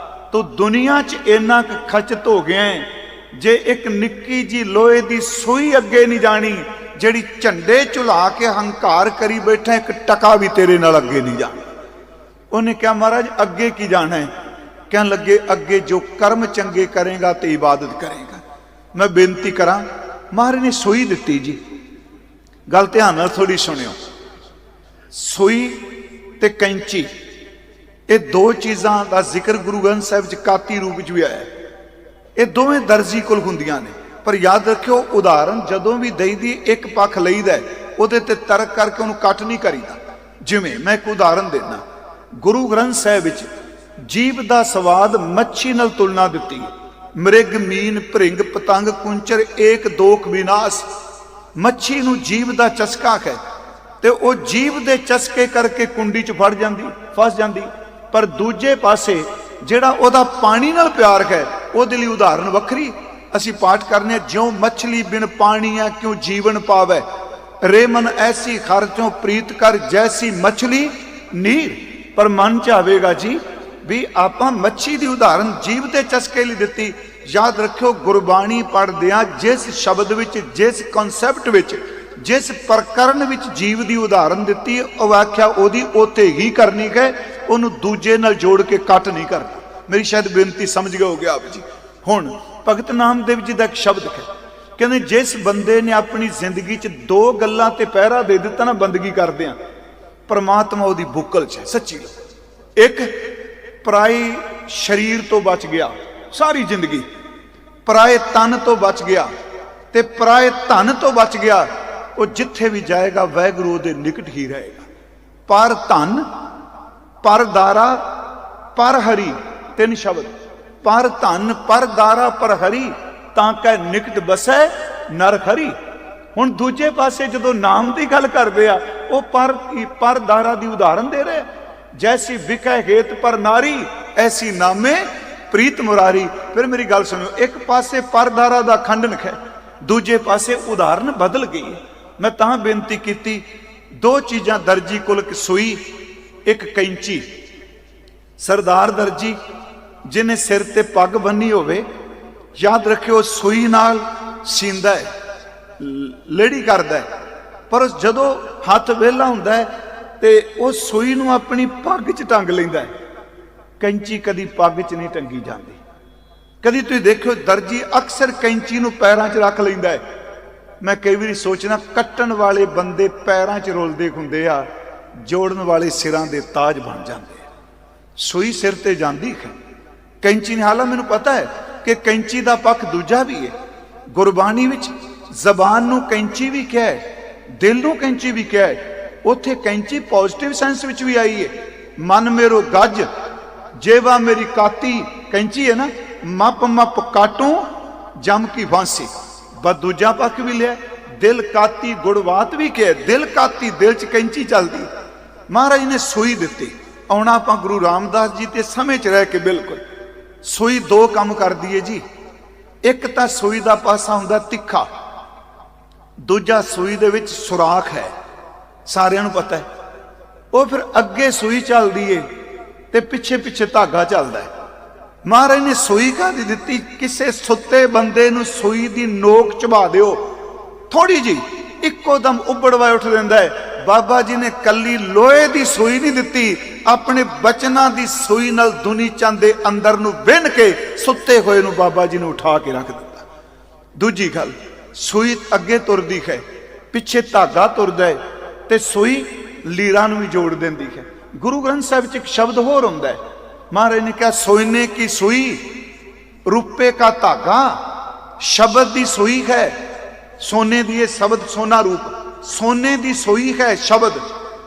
A: ਤੂੰ ਦੁਨੀਆ 'ਚ ਇੰਨਾ ਕੁ ਖਚਤ ਹੋ ਗਿਆ, ਜੇ ਇੱਕ ਨਿੱਕੀ ਜੀ ਲੋਹੇ ਦੀ ਸੂਈ ਅੱਗੇ ਨਹੀਂ ਜਾਣੀ, ਜਿਹੜੀ ਝੰਡੇ ਝੁਲਾ ਕੇ ਹੰਕਾਰ ਕਰੀ ਬੈਠਾ, ਇੱਕ ਟਕਾ ਵੀ ਤੇਰੇ ਨਾਲ ਅੱਗੇ ਨਹੀਂ ਜਾਣਾ। ਉਹਨੇ ਕਿਹਾ ਮਹਾਰਾਜ ਅੱਗੇ ਕੀ ਜਾਣਾ ਹੈ? ਕਹਿਣ ਲੱਗੇ ਅੱਗੇ ਜੋ ਕਰਮ ਚੰਗੇ ਕਰੇਗਾ ਤੇ ਇਬਾਦਤ ਕਰੇਗਾ। ਮੈਂ ਬੇਨਤੀ ਕਰਾਂ, ਮਹਾਰਾਜ ਨੇ ਸੂਈ ਦਿੱਤੀ ਜੀ। ਗੱਲ ਧਿਆਨ ਨਾਲ ਥੋੜੀ ਸੁਣਿਓ। ਸੂਈ ਤੇ ਕੈਂਚੀ, ਇਹ ਦੋ ਚੀਜ਼ਾਂ ਦਾ ਜ਼ਿਕਰ ਗੁਰੂ ਗ੍ਰੰਥ ਸਾਹਿਬ ਚ ਕਾਤੀ ਰੂਪ ਵਿੱਚ ਵੀ ਆਇਆ। ਇਹ ਦੋਵੇਂ ਦਰਜੀ ਕੋਲ ਹੁੰਦੀਆਂ ਨੇ, ਪਰ ਯਾਦ ਰੱਖਿਓ ਉਦਾਹਰਨ ਜਦੋਂ ਵੀ ਦਈਦੀ ਇੱਕ ਪੱਖ ਲਈਦਾ ਉਹਦੇ ਤੇ ਤਰਕ ਕਰਕੇ ਉਹਨੂੰ ਕੱਟ ਨਹੀਂ ਕਰੀਦਾ। ਜਿਵੇਂ ਮੈਂ ਇੱਕ ਉਦਾਹਰਨ ਦੇਣਾ, ਗੁਰੂ ਗ੍ਰੰਥ ਸਾਹਿਬ ਵਿੱਚ ਜੀਭ ਦਾ ਸਵਾਦ ਮੱਛੀ ਨਾਲ ਤੁਲਨਾ ਦਿੱਤੀ। ਮ੍ਰਿਗ ਮੀਨ ਭ੍ਰਿੰਗ ਪਤੰਗ ਕੁੰਚਰ ਏਕ ਦੋਖ ਵਿਨਾਸ਼। ਮੱਛੀ ਨੂੰ ਜੀਭ ਦਾ ਚਸਕਾ ਹੈ, ਤੇ ਉਹ ਜੀਵ ਦੇ ਚਸਕੇ ਕਰਕੇ ਕੁੰਡੀ 'ਚ ਫਸ ਜਾਂਦੀ। ਪਰ ਦੂਜੇ ਪਾਸੇ ਜਿਹੜਾ ਉਹਦਾ ਪਾਣੀ ਨਾਲ ਪਿਆਰ ਹੈ ਉਹਦੇ ਲਈ ਉਦਾਹਰਨ ਵੱਖਰੀ। ਅਸੀਂ ਪਾਠ ਕਰਨੇ ਆ, ਜਿਉਂ ਮਛਲੀ ਬਿਨ ਪਾਣੀਆ ਕਿਉਂ ਜੀਵਨ ਪਾਵੈ, ਰੇ ਮਨ ਐਸੀ ਖਰ ਚੋਂ ਪ੍ਰੀਤ ਕਰ ਜੈਸੀ ਮਛਲੀ ਨੀਰ। ਪਰ ਮਨ ਚ ਆਵੇਗਾ ਜੀ ਵੀ ਆਪਾਂ ਮੱਛੀ ਦੀ ਉਦਾਹਰਨ ਜੀਵ ਦੇ ਚਸਕੇ ਲਈ ਦਿੱਤੀ। ਯਾਦ ਰੱਖਿਓ, ਗੁਰਬਾਣੀ ਪੜ੍ਹਦਿਆਂ ਜਿਸ ਸ਼ਬਦ ਵਿੱਚ, ਜਿਸ ਕਨਸੈਪਟ ਵਿੱਚ, ਜਿਸ ਪ੍ਰਕਰਨ ਵਿੱਚ ਜੀਵ ਦੀ ਉਦਾਹਰਨ ਦਿੱਤੀ, ਉਹ ਆਖਿਆ ਉਹਦੀ ਉੱਥੇ ਹੀ ਕਰਨੀ ਹੈ, ਉਹਨੂੰ ਦੂਜੇ ਨਾਲ ਜੋੜ ਕੇ ਕੱਟ ਨਹੀਂ ਕਰਨਾ। ਮੇਰੀ ਸ਼ਾਇਦ ਬੇਨਤੀ ਸਮਝ ਗਏ ਹੋਗੇ ਆਪ ਜੀ। ਹੁਣ ਭਗਤ ਨਾਮਦੇਵ ਜੀ ਦਾ ਇੱਕ ਸ਼ਬਦ ਹੈ, ਕਹਿੰਦੇ ਜਿਸ ਬੰਦੇ ਨੇ ਆਪਣੀ ਜ਼ਿੰਦਗੀ 'ਚ ਦੋ ਗੱਲਾਂ ਤੇ ਪਹਿਰਾ ਦੇ ਦਿੱਤਾ ਨਾ ਬੰਦਗੀ ਕਰਦਿਆਂ, ਪਰਮਾਤਮਾ ਉਹਦੀ ਬੁੱਕਲ 'ਚ ਹੈ। ਸੱਚੀ ਇੱਕ ਪਰਾਏ ਸਰੀਰ ਤੋਂ ਬਚ ਗਿਆ ਸਾਰੀ ਜ਼ਿੰਦਗੀ, ਪਰਾਏ ਤਨ ਤੋਂ ਬਚ ਗਿਆ ਤੇ ਪਰਾਏ ਧਨ ਤੋਂ ਬਚ ਗਿਆ, ਉਹ ਜਿੱਥੇ ਵੀ ਜਾਏਗਾ ਵਾਹਿਗੁਰੂ ਉਹਦੇ ਨਿਕਟ ਹੀ ਰਹੇਗਾ। ਪਰ ਧਨ, ਪਰ ਦਾਰਾ, ਪਰ ਹਰੀ, ਤਿੰਨ ਸ਼ਬਦ, ਪਰ ਧਨ, ਪਰ ਦਾਰਾ, ਪਰ ਹਰੀ, ਤਾਂ ਕੈ ਨਿਕਟ ਬਸੈ ਨਰ ਖਰੀ। ਹੁਣ ਦੂਜੇ ਪਾਸੇ ਜਦੋਂ ਨਾਮ ਦੀ ਗੱਲ ਕਰਦੇ ਆ, ਉਹ ਪਰ ਦਾਰਾ ਦੀ ਉਦਾਹਰਨ ਦੇ ਰਹੇ, ਜੈਸੀ ਵਿਕੈ ਹੇਤ ਪਰ ਨਾਰੀ ਐਸੀ ਨਾਮੇ ਪ੍ਰੀਤ ਮੁਰਾਰੀ। ਫਿਰ ਮੇਰੀ ਗੱਲ ਸੁਣੋ, ਇੱਕ ਪਾਸੇ ਪਰਦਾਰਾ ਦਾ ਖੰਡਨ ਹੈ, ਦੂਜੇ ਪਾਸੇ ਉਦਾਹਰਨ ਬਦਲ ਗਈ। ਮੈਂ ਤਾਂ ਬੇਨਤੀ ਕੀਤੀ, ਦੋ ਚੀਜ਼ਾਂ ਦਰਜੀ ਕੋਲ, ਇੱਕ ਸੂਈ, ਇੱਕ ਕੈਂਚੀ। ਸਰਦਾਰ ਦਰਜੀ ਜਿਹਨੇ ਸਿਰ ਤੇ ਪੱਗ ਬੰਨੀ ਹੋਵੇ, ਯਾਦ ਰੱਖਿਓ ਸੂਈ ਨਾਲ ਸੀਂਦਾ ਹੈ, ਲੇੜੀ ਕਰਦਾ ਹੈ, ਪਰ ਜਦੋਂ ਹੱਥ ਵਿਹਲਾ ਹੁੰਦਾ ਹੈ ਤੇ ਉਹ ਸੂਈ ਨੂੰ ਆਪਣੀ ਪੱਗ 'ਚ ਟੰਗ ਲੈਂਦਾ ਹੈ। ਕੈਂਚੀ ਕਦੀ ਪੱਗ 'ਚ ਨਹੀਂ ਟੰਗੀ ਜਾਂਦੀ। ਕਦੀ ਤੁਸੀਂ ਦੇਖਿਓ ਦਰਜੀ ਅਕਸਰ ਕੈਂਚੀ ਨੂੰ ਪੈਰਾਂ 'ਚ ਰੱਖ ਲੈਂਦਾ ਹੈ। ਮੈਂ ਕਈ ਵਾਰੀ ਸੋਚਣਾ, ਕੱਟਣ ਵਾਲੇ ਬੰਦੇ ਪੈਰਾਂ 'ਚ ਰੋਲਦੇ ਹੁੰਦੇ ਆ, ਜੋੜਨ ਵਾਲੇ ਸਿਰਾਂ ਦੇ ਤਾਜ ਬਣ ਜਾਂਦੇ ਆ। ਸੂਈ ਸਿਰ ਤੇ ਜਾਂਦੀ ਹੈ, ਕੈਂਚੀ ਨੇ। ਹਾਲਾਂ ਮੈਨੂੰ ਪਤਾ ਹੈ ਕਿ ਕੈਂਚੀ ਦਾ ਪੱਖ ਦੂਜਾ ਵੀ ਹੈ। ਗੁਰਬਾਣੀ ਵਿੱਚ ਜ਼ਬਾਨ ਨੂੰ ਕੈਂਚੀ ਵੀ ਕਿਹਾ ਹੈ, ਦਿਲ ਨੂੰ ਕੈਂਚੀ ਵੀ ਕਿਹਾ ਹੈ। ਉੱਥੇ ਕੈਂਚੀ ਪੋਜ਼ਿਟਿਵ ਸੈਂਸ ਵਿੱਚ ਵੀ ਆਈ ਹੈ। ਮਨ ਮੇਰੋ ਗੱਜ, ਜੇਵਾ ਮੇਰੀ ਕਾਤੀ, ਕੈਂਚੀ ਹੈ ਨਾ, ਮੱਪ ਮੱਪ ਕਾਟੂ ਜਮ ਕੀ ਫਾਂਸੀ। ਬਸ ਦੂਜਾ ਪੱਖ ਵੀ ਲਿਆ, ਦਿਲ ਕਾਤੀ, ਗੁੜਵਾਤ ਵੀ ਕਿਹਾ, ਦਿਲ ਕਾਤੀ, ਦਿਲ 'ਚ ਕੈਂਚੀ ਚੱਲਦੀ। ਮਹਾਰਾਜ ਨੇ ਸੂਈ ਦਿੱਤੀ। ਆਉਣਾ ਆਪਾਂ ਗੁਰੂ ਰਾਮਦਾਸ ਜੀ ਤੇ ਸਮੇਂ 'ਚ ਰਹਿ ਕੇ, ਬਿਲਕੁਲ ਸੂਈ ਦੋ ਕੰਮ ਕਰਦੀ ਹੈ ਜੀ। ਇੱਕ ਤਾਂ ਸੂਈ ਦਾ ਪਾਸਾ ਹੁੰਦਾ ਤਿੱਖਾ, ਦੂਜਾ ਸੂਈ ਦੇ ਵਿੱਚ ਸੁਰਾਖ ਹੈ, ਸਾਰਿਆਂ ਨੂੰ ਪਤਾ ਹੈ। ਉਹ ਫਿਰ ਅੱਗੇ ਸੂਈ ਚੱਲਦੀ ਏ ਤੇ ਪਿੱਛੇ ਪਿੱਛੇ ਧਾਗਾ ਚੱਲਦਾ ਹੈ। ਮਹਾਰਾਜ ਨੇ ਸੂਈ ਕਾਹਦੀ ਦਿੱਤੀ? ਕਿਸੇ ਸੁੱਤੇ ਬੰਦੇ ਨੂੰ ਸੂਈ ਦੀ ਨੋਕ ਚਬਾ ਦਿਓ, ਥੋੜੀ ਜੀ, ਇੱਕੋ ਦਮ ਉਬੜਵਾ ਉੱਠ ਦਿੰਦਾ ਹੈ। ਬਾਬਾ ਜੀ ਨੇ ਕੱਲੀ ਲੋਹੇ ਦੀ ਸੂਈ ਨਹੀਂ ਦਿੱਤੀ, ਆਪਣੇ ਬਚਨਾਂ ਦੀ ਸੂਈ ਨਾਲ ਦੁਨੀ ਚੰਦ ਦੇ ਅੰਦਰ ਨੂੰ ਵਿੰਨ ਕੇ ਸੁੱਤੇ ਹੋਏ ਨੂੰ ਬਾਬਾ ਜੀ ਨੇ ਉਠਾ ਕੇ ਰੱਖ ਦਿੱਤਾ। ਦੂਜੀ ਗੱਲ, ਸੂਈ ਅੱਗੇ ਤੁਰਦੀ ਹੈ, ਪਿੱਛੇ ਧਾਗਾ ਤੁਰਦਾ ਹੈ ਤੇ ਸੂਈ ਲੀਰਾਂ ਨੂੰ ਵੀ ਜੋੜ ਦਿੰਦੀ ਹੈ। ਗੁਰੂ ਗ੍ਰੰਥ ਸਾਹਿਬ 'ਚ ਇੱਕ ਸ਼ਬਦ ਹੋਰ ਹੁੰਦਾ ਹੈ। ਮਹਾਰਾਜ ਨੇ ਕਿਹਾ, ਸੋਨੇ ਕੀ ਸੂਈ ਰੂਪੇ ਕਾ ਧਾਗਾ। ਸ਼ਬਦ ਦੀ ਸੂਈ ਹੈ, ਸੋਨੇ ਦੀ, ਇਹ ਸ਼ਬਦ ਸੋਨਾ ਰੂਪ, ਸੋਨੇ ਦੀ ਸੂਈ ਹੈ ਸ਼ਬਦ।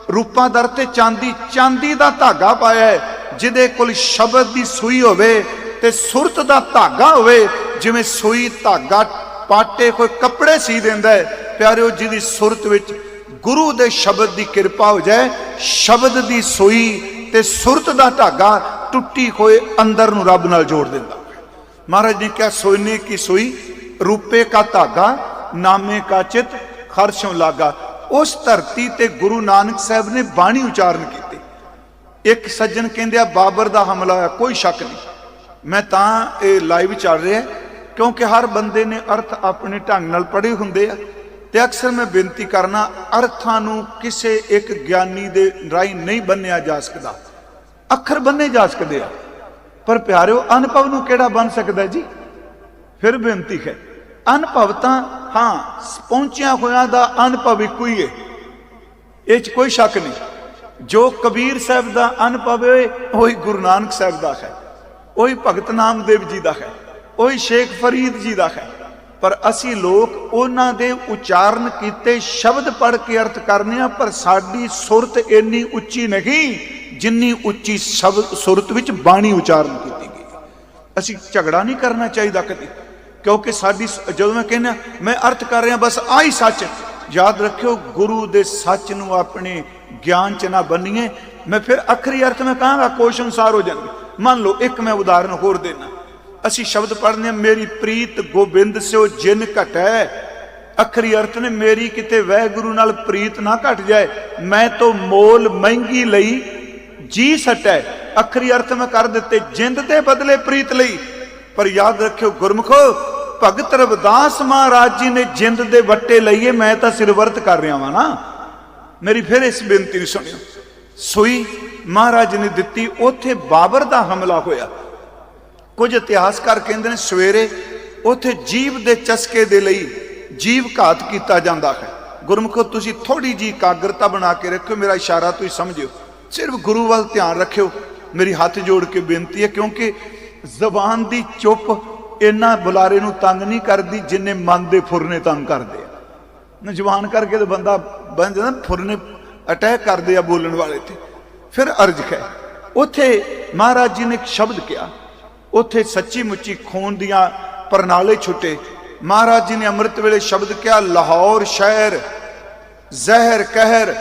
A: ਰੂਪਾਂ ਦਰ ਤੇ ਚਾਂਦੀ, ਚਾਂਦੀ ਦਾ ਧਾਗਾ ਪਾਇਆ ਹੈ। ਜਿਹਦੇ ਕੋਲ ਸ਼ਬਦ ਦੀ ਸੂਈ ਹੋਵੇ ਤੇ ਸੁਰਤ ਦਾ ਧਾਗਾ ਹੋਵੇ, ਜਿਵੇਂ ਸੂਈ ਧਾਗਾ ਪਾਟੇ ਕੋਈ ਕੱਪੜੇ ਸੀ ਦਿੰਦਾ ਹੈ, ਪਿਆਰਿਓ ਜਿਹਦੀ ਸੁਰਤ ਵਿੱਚ ਗੁਰੂ ਦੇ ਸ਼ਬਦ ਦੀ ਕਿਰਪਾ ਹੋ ਜਾਏ, ਸ਼ਬਦ ਦੀ ਸੂਈ ਤੇ ਸੁਰਤ ਦਾ ਧਾਗਾ ਟੁੱਟੀ ਹੋਏ ਅੰਦਰ ਨੂੰ ਰੱਬ ਨਾਲ ਜੋੜ ਦਿੰਦਾ। ਮਹਾਰਾਜ ਨੇ ਕਿਹਾ, ਸੋਨੇ ਕੀ ਸੂਈ ਰੂਪੇ ਕਾ ਧਾਗਾ, ਨਾਮੇ ਕਾ ਚਿਤ ਖਰਸ਼ੋਂ ਲਾਗਾ। ਉਸ ਧਰਤੀ ਤੇ ਗੁਰੂ ਨਾਨਕ ਸਾਹਿਬ ਨੇ ਬਾਣੀ ਉਚਾਰਨ ਕੀਤੀ। ਇੱਕ ਸੱਜਣ ਕਹਿੰਦੇ ਆ ਬਾਬਰ ਦਾ ਹਮਲਾ ਹੋਇਆ, ਕੋਈ ਸ਼ੱਕ ਨਹੀਂ। ਮੈਂ ਤਾਂ ਇਹ ਲਾਈਵ ਚੱਲ ਰਿਹਾ ਕਿਉਂਕਿ ਹਰ ਬੰਦੇ ਨੇ ਅਰਥ ਆਪਣੇ ਢੰਗ ਨਾਲ ਪੜ੍ਹੇ ਹੁੰਦੇ ਆ, ਤੇ ਅਕਸਰ ਮੈਂ ਬੇਨਤੀ ਕਰਨਾ, ਅਰਥਾਂ ਨੂੰ ਕਿਸੇ ਇੱਕ ਗਿਆਨੀ ਦੇ ਰਾਹੀਂ ਨਹੀਂ ਬੰਨਿਆ ਜਾ ਸਕਦਾ। ਅੱਖਰ ਬੰਨੇ ਜਾ ਸਕਦੇ ਆ, ਪਰ ਪਿਆਰਿਓ ਅਨੁਭਵ ਨੂੰ ਕਿਹੜਾ ਬਣ ਸਕਦਾ ਜੀ? ਫਿਰ ਬੇਨਤੀ ਹੈ, ਅਨੁਭਵ ਤਾਂ ਹਾਂ ਪਹੁੰਚਿਆ ਹੋਇਆ ਦਾ ਅਨੁਭਵ ਇੱਕੋ ਹੀ ਹੈ, ਇਹ 'ਚ ਕੋਈ ਸ਼ੱਕ ਨਹੀਂ। ਜੋ ਕਬੀਰ ਸਾਹਿਬ ਦਾ ਅਨੁਭਵ ਹੈ ਉਹੀ ਗੁਰੂ ਨਾਨਕ ਸਾਹਿਬ ਦਾ ਹੈ, ਉਹੀ ਭਗਤ ਨਾਮਦੇਵ ਜੀ ਦਾ ਹੈ, ਉਹੀ ਸ਼ੇਖ ਫਰੀਦ ਜੀ ਦਾ ਹੈ। ਪਰ ਅਸੀਂ ਲੋਕ ਉਹਨਾਂ ਦੇ ਉਚਾਰਨ ਕੀਤੇ ਸ਼ਬਦ ਪੜ੍ਹ ਕੇ ਅਰਥ ਕਰਨੇ ਆ, ਪਰ ਸਾਡੀ ਸੁਰਤ ਇੰਨੀ ਉੱਚੀ ਨਹੀਂ ਜਿੰਨੀ ਉੱਚੀ ਸ਼ਬਦ ਸੁਰਤ ਵਿੱਚ ਬਾਣੀ ਉਚਾਰਨ ਕੀਤੀ ਗਈ। ਅਸੀਂ ਝਗੜਾ ਨਹੀਂ ਕਰਨਾ ਚਾਹੀਦਾ ਕਦੇ, ਕਿਉਂਕਿ ਸਾਡੀ, ਜਦੋਂ ਮੈਂ ਕਹਿੰਦਾ ਮੈਂ ਅਰਥ ਕਰ ਰਿਹਾ ਬਸ ਆਹੀ ਸੱਚ, याद रखियो गुरु दे सच नूं अपने ज्ञान च ना बनीए। मैं फिर अखरी अर्थ में कहांगा कोश अनुसार हो जाएंगे। मान लो एक मैं उदाहरण होर देना, असी शब्द पढ़ने मेरी प्रीत गोबिंद से जिन घटै, अखरी अर्थ ने मेरी किते वह गुरु नाल प्रीत ना घट जाए, मैं तो मोल महंगी लई जी सटै। अखरी अर्थ में कर दिते जिंद दे बदले प्रीत लई। पर याद रखियो गुरमुखो, भगत रविदास महाराज जी ने जिंद दे वट्टे लईए, मैं तो सिर वर्त कर रहा वा ना। मेरी फिर इस बेनती नहीं सुनियो, सुई महाराज ने दिती, उथे बाबर दा हमला होया। कुछ इतिहासकार कहते हैं सवेरे उथे जीव दे चस्के दे लई जीव घात किया जाता है। गुरमुखो तुसी थोड़ी जी एकाग्रता बना के रखियो, मेरा इशारा तुसी समझियो, सिर्फ गुरु वाल ध्यान रखियो। मेरी हाथ जोड़ के बेनती है, क्योंकि जबान दी चुप इन्ना बुलारे नूं तंग नहीं करती जिन्ने मन दे फुरने तंग करते। जबान करके तो बंदा बन जाता, फुरने अटैक करते आ बोलने वाले थे। फिर अर्ज है, उथे महाराज जी ने एक शब्द किया, उथे सच्ची मुच्ची खून दियां परनाले छुटे। महाराज जी ने अमृत वेले शब्द किया, लाहौर शहर जहर कहर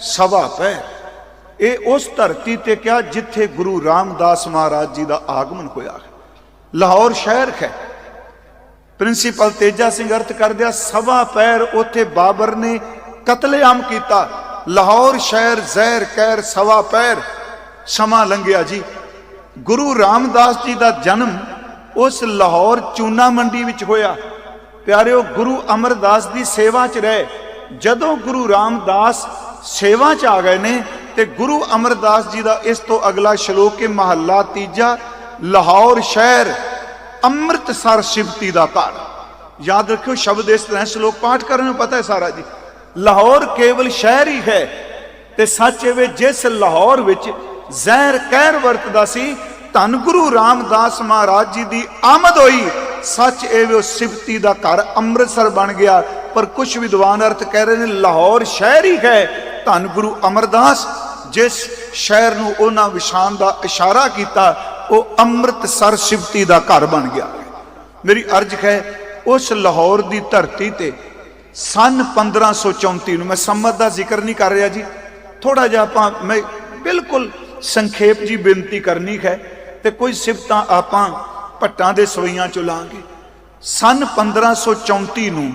A: सवा पैर। ये उस धरती ते क्या जिथे गुरु रामदास महाराज जी का आगमन होया है। लाहौर शहर है, प्रिंसीपल तेजा सिंह अर्थ कर दिया, सवा पैर उथे बाबर ने कतलेआम किया। लाहौर शहर जहर कहर सवा पैर। समा लंघिया जी, गुरु रामदास जी का जन्म उस लाहौर चूना मंडी विच होया। प्यारिओ गुरु अमरदास की सेवा च रहे, जदों गुरु रामदास सेवा च आ गए ने ते गुरु अमरदास जी का इस तो अगला श्लोक है महला तीजा, लाहौर शहर अमृतसर शिवती का घर। याद रखियो शब्द इस तरह श्लोक पाठ करने पता है सारा जी। लाहौर केवल शहर ही है ते सच एवे जिस लाहौर विच जहर कहर वरतदा सी, धन गुरु रामदास महाराज जी की आमद हुई, सच एवे सिवती का घर अमृतसर बन गया। पर कुछ विद्वान अर्थ कह रहे हैं लाहौर शहर ही है, धन गुरु अमरदास जिस शहर नूं उन्हां विशान का इशारा किया वो अमृतसर सिवती का घर बन गया। मेरी अर्ज है, उस लाहौर की धरती ते सन 1534 मैं सम्मत का जिक्र नहीं कर रहा जी, थोड़ा जिहा आपां मैं बिल्कुल संखेप जी बेनती करनी है तो कोई सिफत आपां भट्टां दे सवैयां चों लांगे। सन 1534 नूं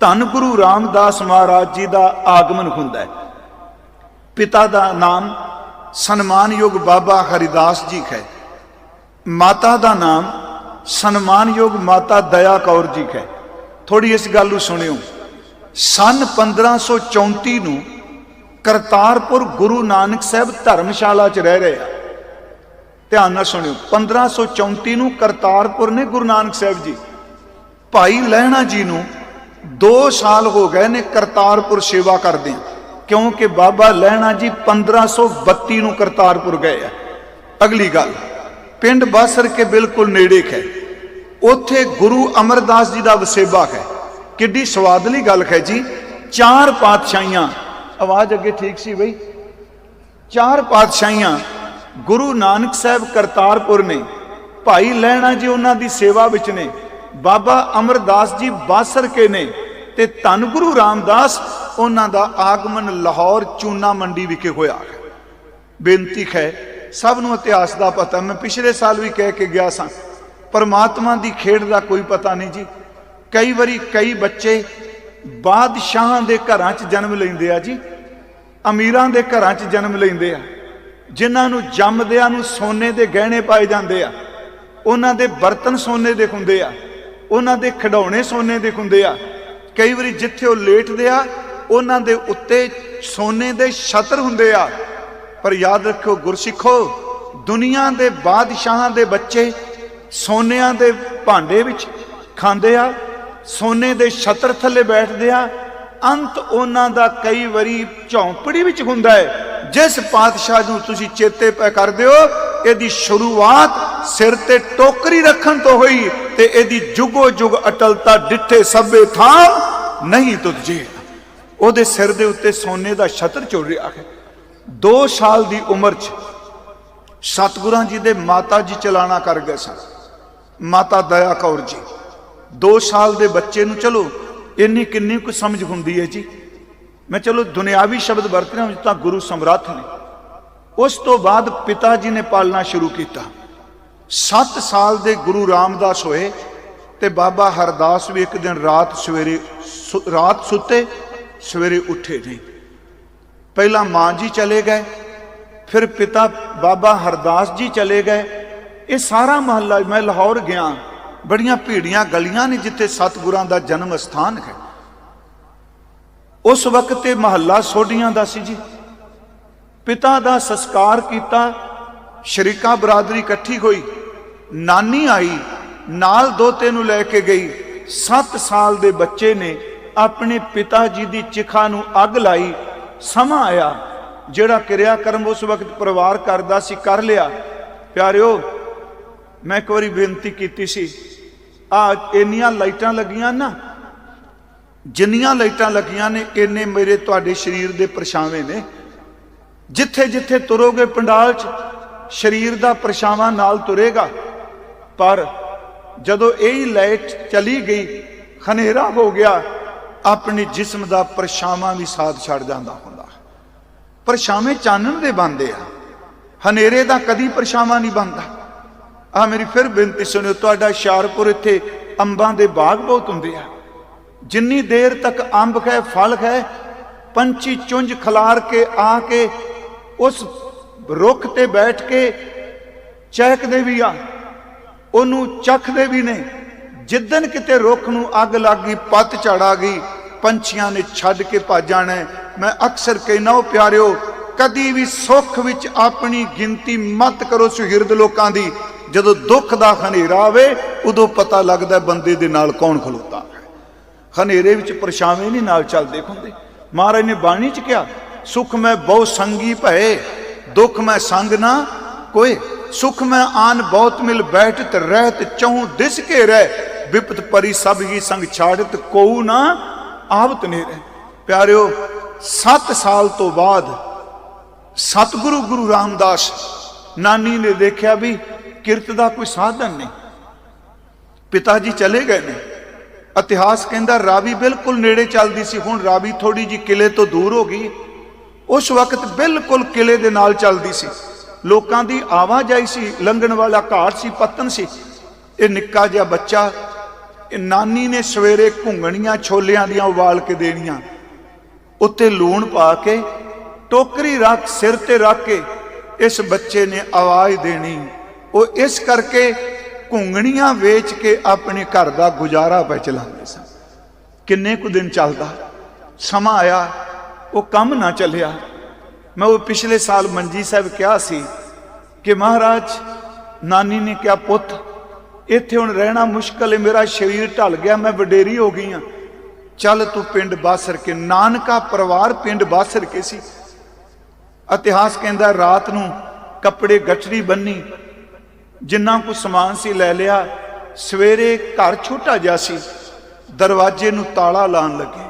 A: धन गुरु रामदास महाराज जी का आगमन हुंदा है। पिता का नाम सन्मानयोग बाबा हरिदास जी है, माता का नाम सन्मानयोग माता दया कौर जी है। थोड़ी इस गल नूं सुनियो, सन 1534 नूं करतारपुर गुरु नानक साहब धर्मशाला च रह रहे हैं। ध्यान नाल सुनियो, 1534 नूं करतारपुर ने गुरु नानक साहब जी। भाई लहणा जी नूं 2 साल हो गए ने करतारपुर सेवा करदे, क्योंकि बाबा लहणा जी 1532 नूं करतारपुर गए है। अगली गल, पिंड बासर के बिल्कुल नेड़े है, उत्थे गुरु अमरदास जी का वसेबा है। किड्डी स्वादली गल है जी, 4 पातशाहियां, आवाज अगे ठीक सी बई, 4 पातशाहियां गुरु नानक साहब करतारपुर ने, भाई लहणा जी उन्हां दी सेवा विच ने, बाबा अमरदास जी बासर के ने, ते धन गुरु रामदास उन्हां दा आगमन लाहौर चूना मंडी विखे होया है। बेनती है, सब नूं इतिहास का पता, मैं पिछले साल भी कह के गया सा, परमात्मा की खेड का कोई पता नहीं जी। कई बारी कई बच्चे बादशाहां दे घरां च जन्म लैंदे आ जी, अमीरां दे घरां च जन्म लैंदे आ, जिन्हां नूं जम्मदिआं नूं सोने दे गहने पाए जांदे आ, उन्हां दे बर्तन सोने दे हुंदे आ, उन्हां दे खिडौणे सोने दे हुंदे आ। कई बारी जिथे वो लेटदे आ उन्हां दे उत्ते सोने दे छत्र हुंदे आ। पर याद रखो गुरसिखो, दुनिया दे बादशाहां दे बच्चे सोनिया दे भांडे विच खांदे आ, सोने दे छत्र थले बैठदे आ, अंत उन्हां दा कई वारी झौंपड़ी विच हुंदा है। जिस पातशाह नूं तुसीं चेते पै करदे हो, इहदी शुरुआत सिर ते टोकरी रखण तो होई ते इहदी जुगो जुग अटलता डिठे सभे थाम नहीं तुझे। ओहदे सिर दे उत्ते सोने दा छत्र चुड़ रहा है। 2 साल दी उम्र च सतगुरां जी दे माता जी चलाना कर गए सन, माता दया कौर जी। 2 साल दे बच्चे नूं चलो इन्नी किन्नी कुछ समझ हुंदी है जी। मैं चलो दुनियावी शब्द वरत रहा हूं, गुरु समर्थ ने। उस तो बाद पिता जी ने पालना शुरू किया। 7 साल दे गुरु रामदास होए ते बाबा हरदास भी एक दिन रात सुते सवेरे उठे नहीं। पहला मां जी चले गए, फिर पिता बाबा हरदास जी चले गए। ये सारा महल्ला, मैं लाहौर गया, बड़ियां भीड़ियां गलियां ने जिथे सतगुरां दा जन्म स्थान है। उस वक्त ये महल्ला सोडियां दा सी जी। पिता दा संस्कार किया, शरीका बरादरी इकट्ठी हुई, नानी आई नाल दोते नूं लैके गई। 7 साल दे बच्चे ने अपने पिता जी की चिखा नूं अग लाई। समा आया जिहड़ा क्रिया कर्म उस वक्त परिवार करदा सी कर लिया। प्यारिओ, मैं एक बारी बेनती की सी, इन्नियां लाइटां लगियां ना, जिन्नियां लाइटां लगियां ने इन्ने मेरे तुहाडे शरीर दे परछावे ने। जिथे जिथे तुरोगे पंडाल च शरीर दा परछावा नाल तुरेगा, पर जदों यही लाइट चली गई, खनेरा हो गया, अपने जिस्म दा परछावा भी साथ छड़ जांदा हुंदा। परछावे चानण दे बनदे आ, हनेरे दा कदी परछावा नहीं बनदा। आ मेरी फिर बेनती सुनियो, तुहाडा हुशियारपुर इत्थे अंबां दे बाग बहुत हुंदे आ। जिन्नी देर तक अंब है, फल है, पंछी चुंझ खलार के आके उस रुख ते बैठ के चहकदे भी आ, ओनू चखदे भी ने। जिदन किते रुख नूं अग लग गई, पत चढ़ आ गई, पंछियां ने छड्ड के भज जाना। मैं अक्सर कहना, ओ प्यारिओ, कदी भी सुख विच अपनी गिनती मत करो सुहिरद लोकां दी। जदों दुख दा खनेरा आवे, उदों पता लगदा बंदे दे नाल कौन खलोता है। खनेरे विच परछावे नहीं नाल चलदे हुंदे। महाराज ने बाणी च कहा, सुख मैं बहु संगी भए, दुख मैं संग ना कोई। सुख मैं आन बहुत मिल बैठत रहत, चहूं दिस के रह, विपत परी सब ही संग छाड़त, कोऊ ना आवत नेरे। प्यारिओ, 7 साल तो बाद सतगुरु गुरु रामदास नानी ने देखा भी किरत का कोई साधन नहीं। पिता जी चले गए ने। इतिहास कहता रावी बिल्कुल नेड़े चलती सी, हुण रावी थोड़ी जी किले तो दूर हो गई। उस वक्त बिल्कुल किले दे नाल चलती सी, लोकां दी आवाजाई सी, लंघण वाला घाट सी, पत्तन सी। ये निक्का जिहा बच्चा, नानी ने सवेरे घुंगणियां छोलियां दियां उबाल के देनियां, उत्ते लूण पा के टोकरी रख सिर ते रख के इस बच्चे ने आवाज देनी। वो इस करके घुंगणियां वेच के अपने घर का गुजारा पै चलाते सन। किन्ने कु दिन चलता, समा आया, वो कम ना चलिया। मैं वो पिछले साल मंजी साहब कहा सी कि महाराज, नानी ने क्या पुत इत्थे हुण रहना मुश्किल है, मेरा शरीर ढल गया, मैं वडेरी हो गई हाँ, चल तू पिंड बासर के। नानका परिवार पिंड बासर के सी। इतिहास कहता रात नूं कपड़े गठड़ी बन्नी, जिन्ना कुछ समान सी लै लिया। सवेरे घर छोटा जिहा सी, दरवाजे नूं ताला लाण लगे।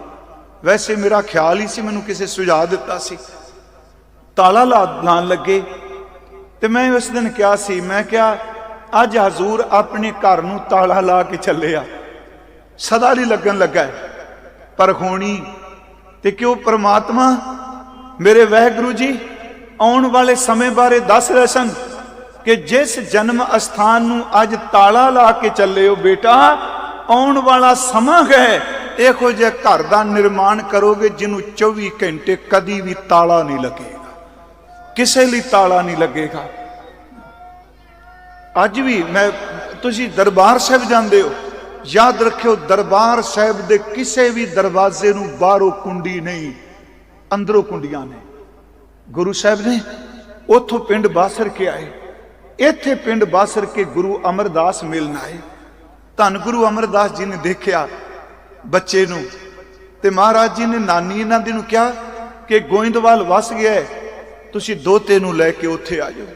A: वैसे मेरा ख्याल ही सी, मैनूं किसी सुझाव दिता सी, ताला लाण लगे। तो मैं उस दिन कहा सी, मैं क्या अज हजूर अपने घर नूं ताला ला के चले आ, सदा नहीं लगन लगा है। पर होनी ते क्यों परमात्मा मेरे वाहिगुरू जी आने वाले समय बारे दस रहे सन कि जिस जन्म अस्थान नूं अज ताला ला के चले हो बेटा, आने वाला समा है, इहो जिहा घर का निर्माण करोगे जिन्हों 24 घंटे कदी भी ताला नहीं लगेगा, किसी लिए ताला नहीं लगेगा। अज भी मैं तुसी दरबार साहब जाते हो, याद रखियो दरबार साहब दे किसी भी दरवाजे नूं बाहरों कुंडी नहीं, अंदरों कुंडियां ने। गुरु साहब ने उथों पिंड बासर के आए, इत्थे पिंड बासर के गुरु अमरदास मिलन आए। धन गुरु अमरदास जी ने देखा बच्चे नूं ते महाराज जी ने नानी इन्हां दी नूं कहा कि गोइंदवाल वस गया है, तुसी दोते नूं लैके उत्थे आ जाओ।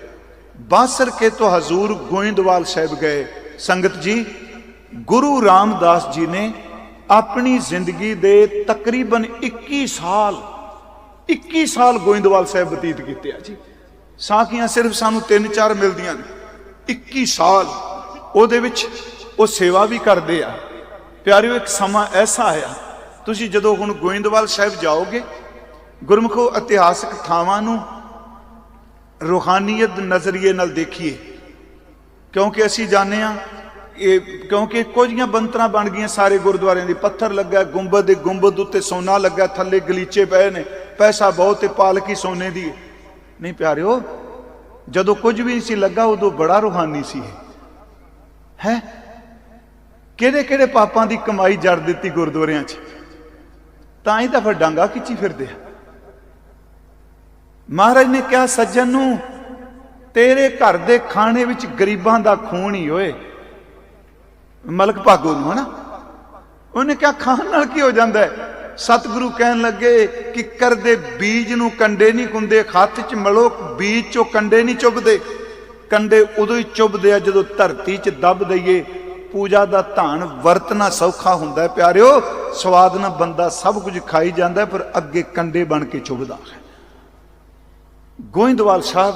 A: बासर के तो हजूर गोइंदवाल साहब गए। संगत जी, गुरु रामदास जी ने अपनी जिंदगी दे तकरीबन 21 साल गोइंदवाल साहब बतीत किए जी। साखियां सिर्फ सानू 3-4 मिलदियां ने, 21 साल वो सेवा भी करते आ। प्यारियों, एक समा ऐसा आया ਤੁਸੀਂ ਜਦੋਂ ਹੁਣ ਗੋਇੰਦਵਾਲ ਸਾਹਿਬ ਜਾਓਗੇ, ਗੁਰਮੁਖੋ ਇਤਿਹਾਸਕ ਥਾਵਾਂ ਨੂੰ ਰੂਹਾਨੀਅਤ ਨਜ਼ਰੀਏ ਨਾਲ ਦੇਖੀਏ, ਕਿਉਂਕਿ ਅਸੀਂ ਜਾਣਦੇ ਹਾਂ ਕਿਉਂਕਿ ਕੁਝੀਆਂ ਬੰਤਰਾਂ ਬਣ ਗਈਆਂ ਸਾਰੇ ਗੁਰਦੁਆਰਿਆਂ ਦੀ। ਪੱਥਰ ਲੱਗਾ ਗੁੰਬਦ ਦੇ, ਗੁੰਬਦ ਉੱਤੇ ਸੋਨਾ ਲੱਗਾ, ਥੱਲੇ ਗਲੀਚੇ ਪਏ ਨੇ, ਪੈਸਾ ਬਹੁਤ ਤੇ ਪਾਲਕੀ ਸੋਨੇ ਦੀ। ਨਹੀਂ ਪਿਆਰਿਓ, ਜਦੋਂ ਕੁਝ ਵੀ ਨਹੀਂ ਸੀ ਲੱਗਾ ਉਦੋਂ ਬੜਾ ਰੂਹਾਨੀ ਸੀ ਇਹ ਹੈ। ਕਿਹੜੇ ਕਿਹੜੇ ਪਾਪਾਂ ਦੀ ਕਮਾਈ ਜੜ ਦਿੱਤੀ ਗੁਰਦੁਆਰਿਆਂ 'ਚ, ਤਾਂ ਹੀ ਤਾਂ ਫਿਰ ਡਾਂਗਾ ਖਿੱਚੀ ਫਿਰਦੇ ਆ। ਮਹਾਰਾਜ ਨੇ ਕਿਹਾ ਸੱਜਣ ਨੂੰ, ਤੇਰੇ ਘਰ ਦੇ ਖਾਣੇ ਵਿੱਚ ਗਰੀਬਾਂ ਦਾ ਖੂਨ ਹੀ ਹੋਏ। ਮਲਕ ਭਾਗੋ ਨੂੰ, ਹਨਾ, ਉਹਨੇ ਕਿਹਾ ਖਾਣ ਨਾਲ ਕੀ ਹੋ ਜਾਂਦਾ ਹੈ? ਸਤਿਗੁਰੂ ਕਹਿਣ ਲੱਗੇ ਕਿੱਕਰ ਦੇ ਬੀਜ ਨੂੰ ਕੰਡੇ ਨਹੀਂ ਹੁੰਦੇ, ਹੱਥ 'ਚ ਮਲੋ, ਬੀਜ 'ਚੋਂ ਕੰਡੇ ਨਹੀਂ ਚੁੱਭਦੇ। ਕੰਡੇ ਉਦੋਂ ਹੀ ਚੁੱਭਦੇ ਆ ਜਦੋਂ ਧਰਤੀ 'ਚ ਦੱਬ ਦਈਏ। ਪੂਜਾ ਦਾ ਧਾਨ ਵਰਤਣਾ ਸੌਖਾ ਹੁੰਦਾ ਹੈ ਪਿਆਰਿਓ, ਸਵਾਦ ਨਾਲ ਬੰਦਾ ਸਭ ਕੁਝ ਖਾਈ ਜਾਂਦਾ, ਪਰ ਅੱਗੇ ਕੰਡੇ ਬਣ ਕੇ ਚੁੱਭਦਾ ਹੈ। ਗੋਇੰਦਵਾਲ ਸਾਹਿਬ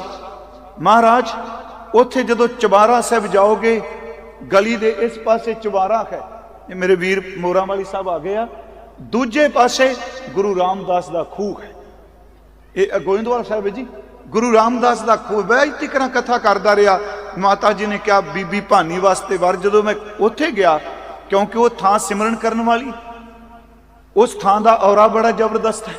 A: ਮਹਾਰਾਜ, ਉੱਥੇ ਜਦੋਂ ਚੁਬਾਰਾ ਸਾਹਿਬ ਜਾਓਗੇ, ਗਲੀ ਦੇ ਇਸ ਪਾਸੇ ਚੁਬਾਰਾ ਹੈ, ਇਹ ਮੇਰੇ ਵੀਰ ਮੋਰਾਂ ਵਾਲੀ ਸਾਹਿਬ ਆ ਗਏ ਆ, ਦੂਜੇ ਪਾਸੇ ਗੁਰੂ ਰਾਮਦਾਸ ਦਾ ਖੂਹ ਹੈ। ਇਹ ਗੋਇੰਦਵਾਲ ਸਾਹਿਬ ਹੈ ਜੀ, ਗੁਰੂ ਰਾਮਦਾਸ ਦਾ ਖੂਹ। ਬਈ ਤਿਕਰਾਂ ਕਥਾ ਕਰਦਾ ਰਿਹਾ। ਮਾਤਾ ਜੀ ਨੇ ਕਿਹਾ ਬੀਬੀ ਭਾਨੀ ਵਾਸਤੇ ਵਰ। ਜਦੋਂ ਮੈਂ ਉੱਥੇ ਗਿਆ, ਕਿਉਂਕਿ ਉਹ ਥਾਂ ਸਿਮਰਨ ਕਰਨ ਵਾਲੀ, ਉਸ ਥਾਂ ਦਾ ਔਰਾ ਬੜਾ ਜ਼ਬਰਦਸਤ ਹੈ।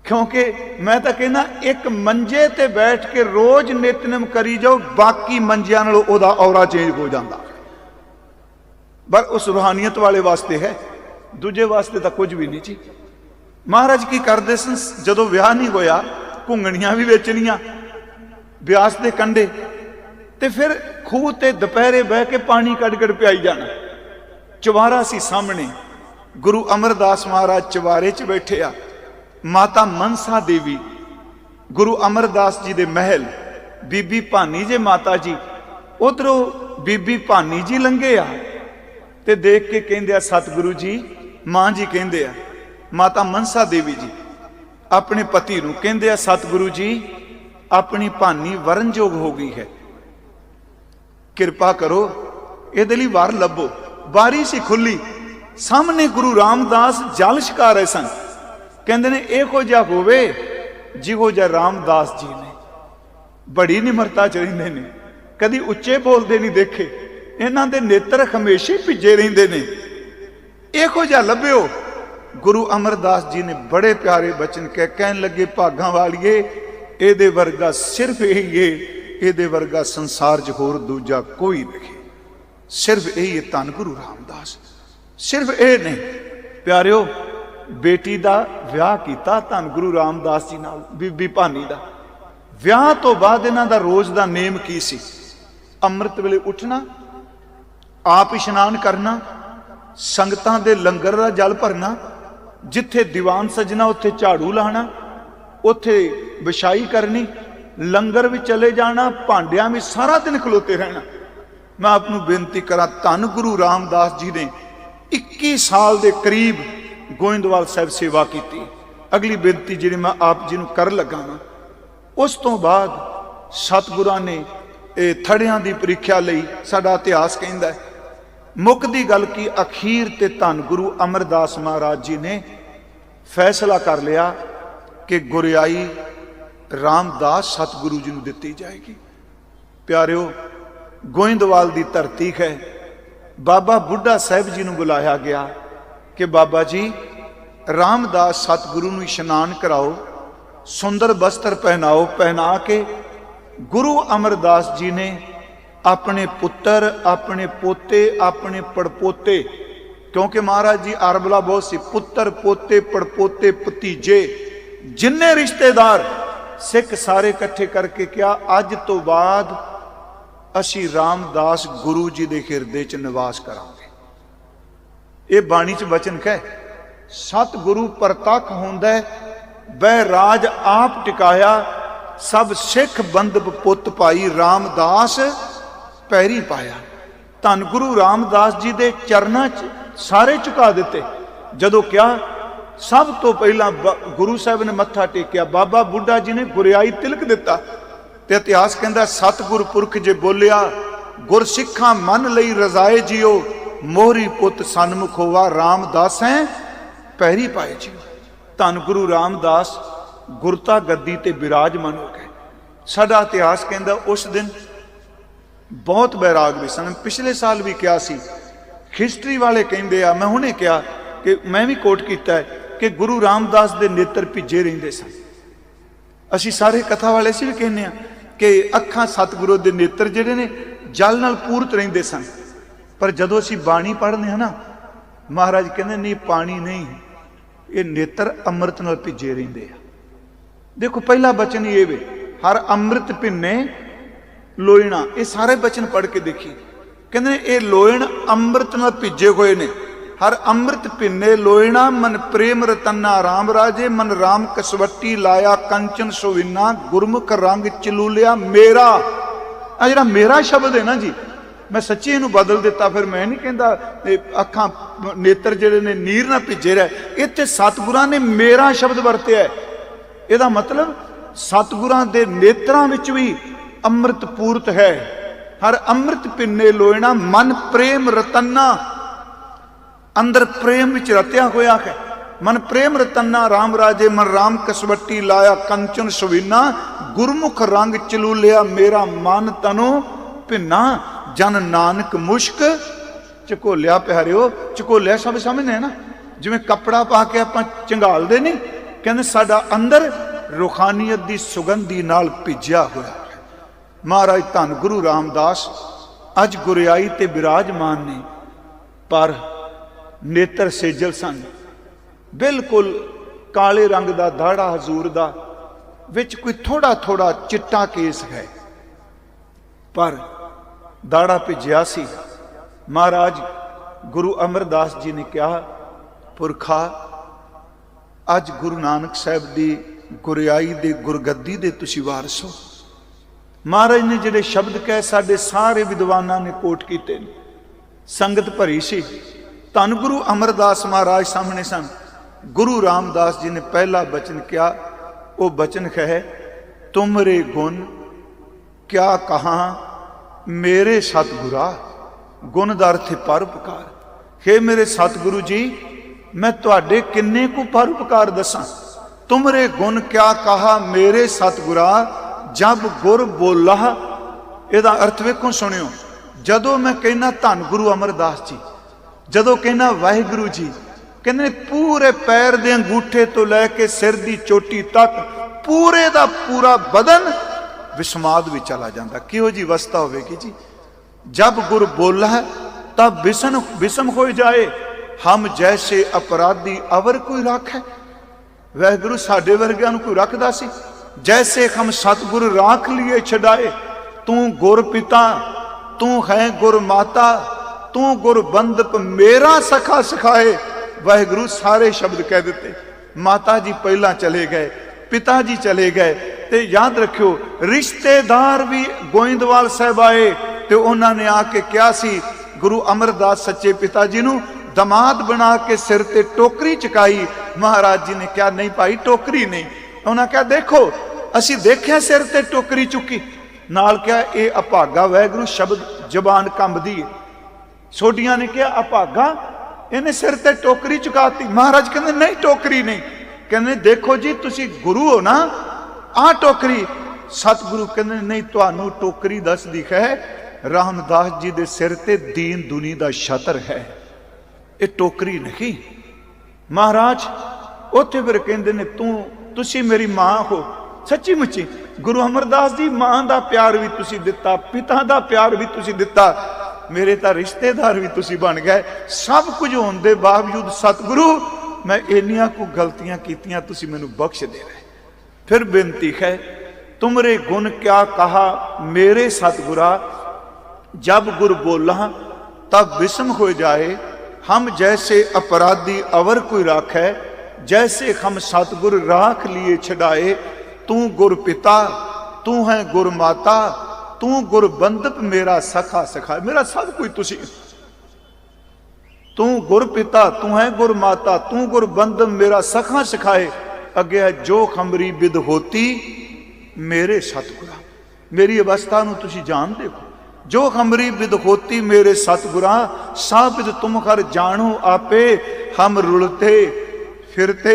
A: ਕਿਉਂਕਿ ਮੈਂ ਤਾਂ ਕਹਿੰਦਾ ਇੱਕ ਮੰਜੇ ਤੇ ਬੈਠ ਕੇ ਰੋਜ਼ ਨਿਤਨੇਮ ਕਰੀ ਜਾਓ, ਬਾਕੀ ਮੰਜਿਆਂ ਨਾਲੋਂ ਉਹਦਾ ਔਰਾ ਚੇਂਜ ਹੋ ਜਾਂਦਾ। ਪਰ ਉਸ ਰੂਹਾਨੀਅਤ ਵਾਲੇ ਵਾਸਤੇ ਹੈ, ਦੂਜੇ ਵਾਸਤੇ ਤਾਂ ਕੁਝ ਵੀ ਨਹੀਂ ਜੀ। ਮਹਾਰਾਜ ਕੀ ਕਰਦੇ ਸਨ, ਜਦੋਂ ਵਿਆਹ ਨਹੀਂ ਹੋਇਆ, ਘੁੰਗਣੀਆਂ ਵੀ ਵੇਚਣੀਆਂ ਬਿਆਸ ਦੇ ਕੰਢੇ, ਤੇ ਫਿਰ ਖੂਹ ਤੇ ਦੁਪਹਿਰੇ ਬਹਿ ਕੇ ਪਾਣੀ ਕੱਢ ਕੱਢ ਪਿਆਈ ਜਾਣਾ। ਚੁਬਾਰਾ ਸੀ ਸਾਹਮਣੇ, ਗੁਰੂ ਅਮਰਦਾਸ ਮਹਾਰਾਜ ਚੁਬਾਰੇ 'ਚ ਬੈਠੇ ਆ। ਮਾਤਾ ਮਨਸਾ ਦੇਵੀ, ਗੁਰੂ ਅਮਰਦਾਸ ਜੀ ਦੇ ਮਹਿਲ, ਬੀਬੀ ਭਾਨੀ ਜੇ ਮਾਤਾ ਜੀ, ਉਧਰੋਂ ਬੀਬੀ ਭਾਨੀ ਜੀ ਲੰਘੇ ਆ ਤੇ ਦੇਖ ਕੇ ਕਹਿੰਦੇ ਆ ਸਤਿਗੁਰੂ ਜੀ, ਮਾਂ ਜੀ ਕਹਿੰਦੇ ਆ, ਮਾਤਾ ਮਨਸਾ ਦੇਵੀ ਜੀ ਆਪਣੇ ਪਤੀ ਨੂੰ ਕਹਿੰਦੇ ਆ ਸਤਿਗੁਰੂ ਜੀ, ਆਪਣੀ ਭਾਨੀ ਵਰਨਯੋਗ ਹੋ ਗਈ ਹੈ, ਕਿਰਪਾ ਕਰੋ ਇਹਦੇ ਲਈ ਵਰ ਲੱਭੋ। ਬਾਰੀ ਸੀ ਖੁੱਲੀ, ਸਾਹਮਣੇ ਗੁਰੂ ਰਾਮਦਾਸ ਜਲ ਛਕਾ ਰਹੇ ਸਨ। ਕਹਿੰਦੇ ਨੇ ਇਹੋ ਜਿਹਾ ਹੋਵੇ ਜਿਹੋ ਜਿਹਾ ਰਾਮਦਾਸ ਜੀ ਨੇ। ਬੜੀ ਨਿਮਰਤਾ ਚ ਰਹਿੰਦੇ ਨੇ, ਕਦੀ ਉੱਚੇ ਬੋਲਦੇ ਨਹੀਂ ਦੇਖੇ, ਇਹਨਾਂ ਦੇ ਨੇਤਰ ਹਮੇਸ਼ਾ ਹੀ ਭਿੱਜੇ ਰਹਿੰਦੇ ਨੇ। ਇਹੋ ਜਿਹਾ ਲੱਭਿਓ। ਗੁਰੂ ਅਮਰਦਾਸ ਜੀ ਨੇ ਬੜੇ ਪਿਆਰੇ ਬਚਨ ਕਹਿਣ ਲੱਗੇ, ਭਾਗਾਂ ਵਾਲੀਏ, ਇਹਦੇ ਵਰਗਾ ਸਿਰਫ ਇਹੀ ਏ, ਇਹਦੇ ਵਰਗਾ ਸੰਸਾਰ 'ਚ ਹੋਰ ਦੂਜਾ ਕੋਈ ਨਹੀਂ। ਸਿਰਫ ਇਹੀ ਹੈ ਧੰਨ ਗੁਰੂ ਰਾਮਦਾਸ, ਸਿਰਫ ਇਹ ਨਹੀਂ। ਪਿਆਰਿਓ, ਬੇਟੀ ਦਾ ਵਿਆਹ ਕੀਤਾ ਧੰਨ ਗੁਰੂ ਰਾਮਦਾਸ ਜੀ ਨਾਲ, ਬੀਬੀ ਭਾਨੀ ਦਾ। ਵਿਆਹ ਤੋਂ ਬਾਅਦ ਇਹਨਾਂ ਦਾ ਰੋਜ਼ ਦਾ ਨੇਮ ਕੀ ਸੀ? ਅੰਮ੍ਰਿਤ ਵੇਲੇ ਉੱਠਣਾ, ਆਪ ਇਸ਼ਨਾਨ ਕਰਨਾ, ਸੰਗਤਾਂ ਦੇ ਲੰਗਰ ਦਾ ਜਲ ਭਰਨਾ, ਜਿੱਥੇ ਦੀਵਾਨ ਸਜਣਾ ਉੱਥੇ ਝਾੜੂ ਲਾਣਾ, ਉੱਥੇ ਵਿਛਾਈ ਕਰਨੀ, ਲੰਗਰ ਵੀ ਚਲੇ ਜਾਣਾ, ਭਾਂਡਿਆਂ ਵੀ ਸਾਰਾ ਦਿਨ ਖਲੋਤੇ ਰਹਿਣਾ। ਮੈਂ ਆਪ ਨੂੰ ਬੇਨਤੀ ਕਰਾਂ, ਧੰਨ ਗੁਰੂ ਰਾਮਦਾਸ ਜੀ ਨੇ 21 ਸਾਲ ਦੇ ਕਰੀਬ ਗੋਇੰਦਵਾਲ ਸਾਹਿਬ ਸੇਵਾ ਕੀਤੀ। ਅਗਲੀ ਬੇਨਤੀ ਜਿਹੜੀ ਮੈਂ ਆਪ ਜੀ ਨੂੰ ਕਰਨ ਲੱਗਾ ਹਾਂ, ਉਸ ਤੋਂ ਬਾਅਦ ਸਤਿਗੁਰਾਂ ਨੇ ਇਹ ਥੜਿਆਂ ਦੀ ਪ੍ਰੀਖਿਆ ਲਈ, ਸਾਡਾ ਇਤਿਹਾਸ ਕਹਿੰਦਾ ਹੈ, ਮੁੱਕਦੀ ਗੱਲ ਕੀ, ਅਖੀਰ ਤੇ ਧੰਨ ਗੁਰੂ ਅਮਰਦਾਸ ਮਹਾਰਾਜ ਜੀ ਨੇ ਫੈਸਲਾ ਕਰ ਲਿਆ ਕਿ ਗੁਰਿਆਈ ਰਾਮਦਾਸ ਸਤਿਗੁਰੂ ਜੀ ਨੂੰ ਦਿੱਤੀ ਜਾਏਗੀ। ਪਿਆਰਿਓ, ਗੋਇੰਦਵਾਲ ਦੀ ਧਰਤੀ ਹੈ। ਬਾਬਾ ਬੁੱਢਾ ਸਾਹਿਬ ਜੀ ਨੂੰ ਬੁਲਾਇਆ ਗਿਆ ਕਿ ਬਾਬਾ ਜੀ, ਰਾਮਦਾਸ ਸਤਿਗੁਰੂ ਨੂੰ ਇਸ਼ਨਾਨ ਕਰਾਓ, ਸੁੰਦਰ ਬਸਤਰ ਪਹਿਨਾਓ। ਪਹਿਨਾ ਕੇ ਗੁਰੂ ਅਮਰਦਾਸ ਜੀ ਨੇ ਆਪਣੇ ਪੁੱਤਰ, ਆਪਣੇ ਪੋਤੇ, ਆਪਣੇ ਪੜਪੋਤੇ, ਕਿਉਂਕਿ ਮਹਾਰਾਜ ਜੀ ਅਰਬਲਾ ਬਹੁਤ ਸੀ, ਪੁੱਤਰ, ਪੋਤੇ, ਪੜਪੋਤੇ, ਭਤੀਜੇ, ਜਿੰਨੇ ਰਿਸ਼ਤੇਦਾਰ ਸਿੱਖ ਸਾਰੇ ਇਕੱਠੇ ਕਰਕੇ ਕਿਹਾ, ਅੱਜ ਤੋਂ ਬਾਅਦ ਅਸੀਂ ਰਾਮਦਾਸ ਗੁਰੂ ਜੀ ਦੇ ਹਿਰਦੇ 'ਚ ਨਿਵਾਸ ਕਰਾਂਗੇ। ਇਹ ਬਾਣੀ 'ਚ ਬਚਨ ਹੈ, ਸਤਿਗੁਰੂ ਪ੍ਰਤੱਖ ਹੁੰਦਾ ਹੈ, ਬਹਿ ਰਾਜ ਆਪ ਟਿਕਾਇਆ, ਸਭ ਸਿੱਖ ਬੰਦਬ ਪੁੱਤ ਭਾਈ, ਰਾਮਦਾਸ ਪੈਰੀ ਪਾਇਆ। ਧੰਨ ਗੁਰੂ ਰਾਮਦਾਸ ਜੀ ਦੇ ਚਰਨਾਂ 'ਚ ਸਾਰੇ ਝੁਕਾ ਦਿੱਤੇ। ਜਦੋਂ ਕਿਹਾ, ਸਭ ਤੋਂ ਪਹਿਲਾਂ ਗੁਰੂ ਸਾਹਿਬ ਨੇ ਮੱਥਾ ਟੇਕਿਆ, ਬਾਬਾ ਬੁੱਢਾ ਜੀ ਨੇ ਗੁਰਿਆਈ ਤਿਲਕ ਦਿੱਤਾ। ਤੇ ਇਤਿਹਾਸ ਕਹਿੰਦਾ, ਸਤਿਗੁਰ ਪੁਰਖ ਜੇ ਬੋਲਿਆ, ਗੁਰ ਸਿੱਖਾਂ ਮੰਨ ਲਈ ਰਜ਼ਾਏ ਜਿਓ, ਮੋਹਰੀ ਪੁੱਤ ਸਨਮੁਖ ਹੋਵਾ, ਰਾਮਦਾਸ ਹੈ पैरी पाए जी। धन गुरु रामदास गुरता गद्दी ते विराजमान हो गए। साडा इतिहास कहता उस दिन बहुत बैराग भी सन। पिछले साल भी क्या सी, हिस्टरी वाले कहते आ, मैं हुणे क्या कि मैं भी कोट किया है कि गुरु रामदास के नेत्र भिजे रहिंदे सन। असी सारे कथा वाले असीं भी कहने कि अखां सतगुरु के नेत्र जिहड़े ने जल नाल पूरत रहिंदे सन। पर जदों असीं बाणी पढ़ने हैं ना, महाराज कहते नहीं पानी नहीं, ये नेत्र अमृत नाल भिजे रहिंदे आ। देखो पहला बचन ये वे, हर अमृत भिन्ने लोइणा। ये सारे बचन पढ़ के देखिए, कहते ये लोइण अमृत नाल भिजे हुए ने। हर अमृत भिन्ने लोइणा, मन प्रेम रतन्ना राम राजे, मन राम कसवट्टी लाया कंचन सुविन्ना, गुरमुख रंग चलूलिया मेरा। आ जिहड़ा मेरा शब्द है ना जी, मैं सच्ची इनू बदल दिता। फिर मैं नहीं कहता अखां नेत्र जिहड़े ने नीर ना भिजे रहे। इत्थे सतगुरां ने मेरा शब्द वरतिया है। इहदा मतलब सतगुरां दे नेत्रां विच भी अमृत पूरत है। हर अमृत भिन्ने लोइणा, मन प्रेम रतन्ना, अंदर प्रेम विच रत्या होया है। मन प्रेम रतन्ना राम राजे, मन राम कसवट्टी लाया कंचन सुविन्ना, गुरमुख रंग चलूलिया मेरा मन तनो भिन्ना, जन नानक मुश्क झकोलिया। प्यारिओ झकोलिया सब समझने है ना, जिवें कपड़ा पा के आपां झंगालदे नहीं, कहंदे साडा अंदर रूहानियत दी सुगंधी नाल भिजिया होया है। महाराज धन गुरु रामदास अज गुरियाई ते विराजमान ने, पर नेत्र सेजल सन। बिल्कुल काले रंग का दाड़ा हजूर दा, विच कोई थोड़ा थोड़ा चिट्टा केस है, पर दाड़ा भिजिया सी। महाराज गुरु अमरदास जी ने कहा, पुरखा अज गुरु नानक साहब की गुरियाई दे गुरगद्दी दे तुसी वारस हो। महाराज ने जिहड़े शब्द कहे साडे सारे विद्वानां ने कोट कीते, संगत भरी सी। धन गुरु अमरदास महाराज सामने सन। गुरु रामदास जी ने पहला बचन किया, वो बचन है, तुमरे गुण क्या कहा मेरे सतगुरा। गुण दा अर्थ है परोपकार। हे मेरे सतगुरु जी, मैं तुहाडे किन्ने को परोपकार दसां। तुमरे गुण क्या कहा मेरे सतगुरा, जब गुर बोला। इहदा अर्थ वेखो सुनियो, जदों मैं कहना धन गुरु अमरदास जी, जदों कहना वाहिगुरु जी, कहते पूरे पैर दे अंगूठे तो लैके सिर दी चोटी तक पूरे दा पूरा बदन विस्माद भी चला जाता। किहो जी अवस्था होगी जी, जब गुर बोला तब विषम हो जाए। हम जैसे अपराधी अवर कोई राखे। वाहिगुरु साडे वर्गियां नूं कोई रखदा सी। जैसे हम सतगुरु राख लिए छड़ाए। तू गुर पिता, तू है गुर माता, तू गुर बंदप मेरा सखा सिखाए। वाहिगुरु सारे शब्द कह देते। माता जी पहला चले गए, पिता जी चले गए, ते याद रखियो रिश्तेदार भी गोइंदवाल साहब आए, तो उन्होंने आके क्या सी, गुरु अमरदास सच्चे पिता जी नूं दमाद बना के सिर ते टोकरी चुकाई। महाराज जी ने क्या, नहीं भाई टोकरी नहीं। उन्होंने क्या, देखो असी देखिया सिर ते टोकरी चुकी, नाल क्या ये अभागा। वाहिगुरु शब्द जबान कंबदी है। सोडिया ने क्या अभागा, इन्हें सिर ते टोकरी चुकाती। महाराज कहते नहीं टोकरी नहीं। कहते देखो जी तुसी गुरु हो ना, आ टोकरी। सतगुरु कहते नहीं, तुहानू टोकरी दसदी है रामदास जी दे सिर ते दीन दुनी दा छतर है, ये टोकरी नहीं। महाराज उत्थे फिर कहते ने तुसी मेरी मां हो। सच्ची मुच्ची गुरु अमरदास जी मां दा प्यार भी तुसी दिता, पिता दा प्यार भी तुसी दिता, मेरे तां रिश्तेदार भी तुसी बन गए। सब कुछ होने के बावजूद सतगुरु मैं इन्नियां को गलतियां कीतियां, तुसी मैनू बख्श दे रहे। फिर बेनती है, तुमरे गुण क्या कहा मेरे सतगुरा, जब गुर बोला तब विषम हो जाए। हम जैसे अपराधी अवर कोई राखे, जैसे हम सतगुर राख लिए छड़ाए। तू गुर पिता, तू है गुर माता, तू गुर बंदप मेरा सखा सिखाए। मेरा सब कुछ तुसी। तू गुर पिता, तू है गुर माता, तू गुर बंदप मेरा सखा सिखाए। अगे है जो खमरी बिद होती मेरे सतगुरा। मेरी अवस्था नूं तुसी जानदे हो। जो खमरी बिद होती मेरे सतगुरा, साबित तुम कर जानो आपे। हम रुलते फिरते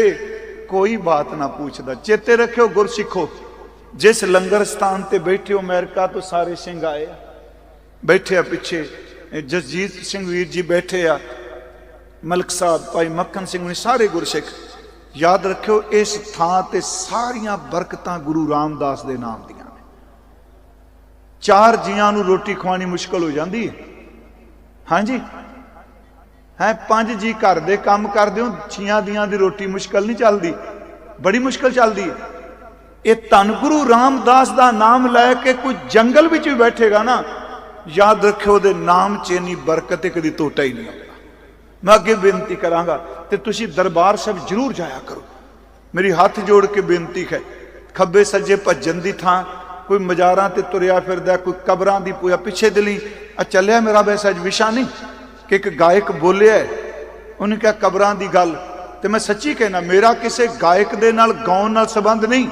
A: कोई बात ना पूछदा। चेते रखियो गुरसिखो, जिस लंगर स्थान ते बैठे हो अमेरिका तो सारे सिंह आए बैठे आ, पिछे जसजीत सिंह वीर जी बैठे आ, मलक साहब, भाई मक्खन सिंह ने, सारे गुरसिख। याद रखियो इस थां ते सारियां बरकतां गुरु रामदास दे नाम दियां ने। 4 जियां नूं रोटी खवानी मुश्किल हो जाती है। हाँ जी, है 5 जी घर दे काम करदे हो, 6 दियां दी रोटी मुश्किल नहीं चलती, बड़ी मुश्किल चलती है। ये धन गुरु रामदास का नाम लैके कोई जंगल विच भी बैठेगा ना, याद रखियो दे नाम च इन्नी बरकत कदी टोटा ही नहीं आएगा। मैं अगे बेनती करांगा ते तुसी दरबार साहब जरूर जाया करो। मेरी हाथ जोड़ के बेनती है, खब्बे सज्जे भजन की थां कोई मजारां ते तुरिया फिरदा, कोई कबरां दी पूजा। पिछे दिली चलिया मेरा वैसा अज विशा नहीं कि एक गायक बोलिया, उन्हें कहा कबरां दी गल, ते मैं सच्ची कहना मेरा किसी गायक दे नाल गाउण नाल संबंध नहीं,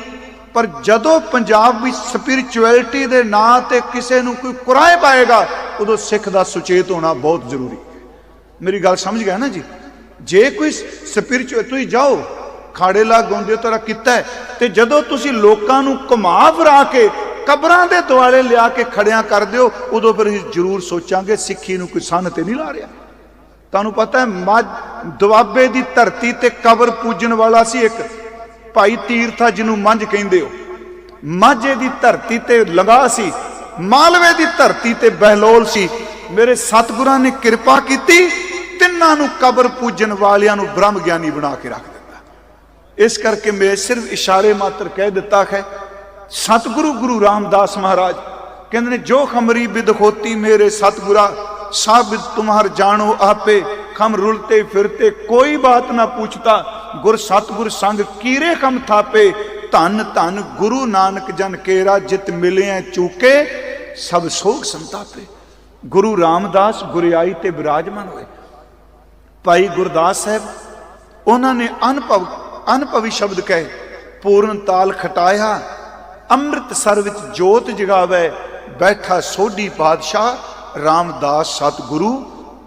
A: पर जदों पंजाब विच स्पिरिचुअलिटी दे नां ते किसी नूं कोई कुराए पाएगा उदों सिख दा सुचेत होना बहुत जरूरी है। मेरी गल समझ गए ना जी? जे कोई स्पिरिचुअल, तुसीं जाओ खाड़े ला गाउंदे तेरा किता है, ते जदों तुसीं लोकां नूं घुमा फिरा के कबरां दे दुआले लिया के खड़िया कर दिओ, उदों फिर जरूर सोचांगे सिੱਖੀ नूं कोई सन ते नहीं ला रहा। तुहानूं पता है मझ दुआबे दी धरती ते कबर पूजन वाला सी एक भाई तीरथा, जिन्हों मंझ कहंदे हो, माझे दी धरती ते लंगा सी, मालवे दी धरती ते बहलोल सी। मेरे सतगुरां ने कृपा की, तिन्हां नूं कबर पूजन वालियां नूं ब्रह्म ज्ञानी बना के रख दिता। इस करके मैं सिर्फ इशारे मात्र कह दिता है। सतगुरु गुरु रामदास महाराज कहते ने, जो खमरी बिद होती मेरे सतगुरा, साबिद तुम्हार जानो आपे, खम रुलते फिरते कोई बात ना पूछता, गुर सतगुर संग कीरे खम थापे, धन धन गुरु नानक जन केरा, जित मिले चूके सब सोग संतापे। गुरु रामदास गुरियाई ते विराजमान हुए। भाई गुरदास साहब उन्होंने अनुभवी शब्द कहे, पूर्ण ताल खटाया अमृतसर विच जोत जगावे, बैठा सोढ़ी पातशाह रामदास सतगुरु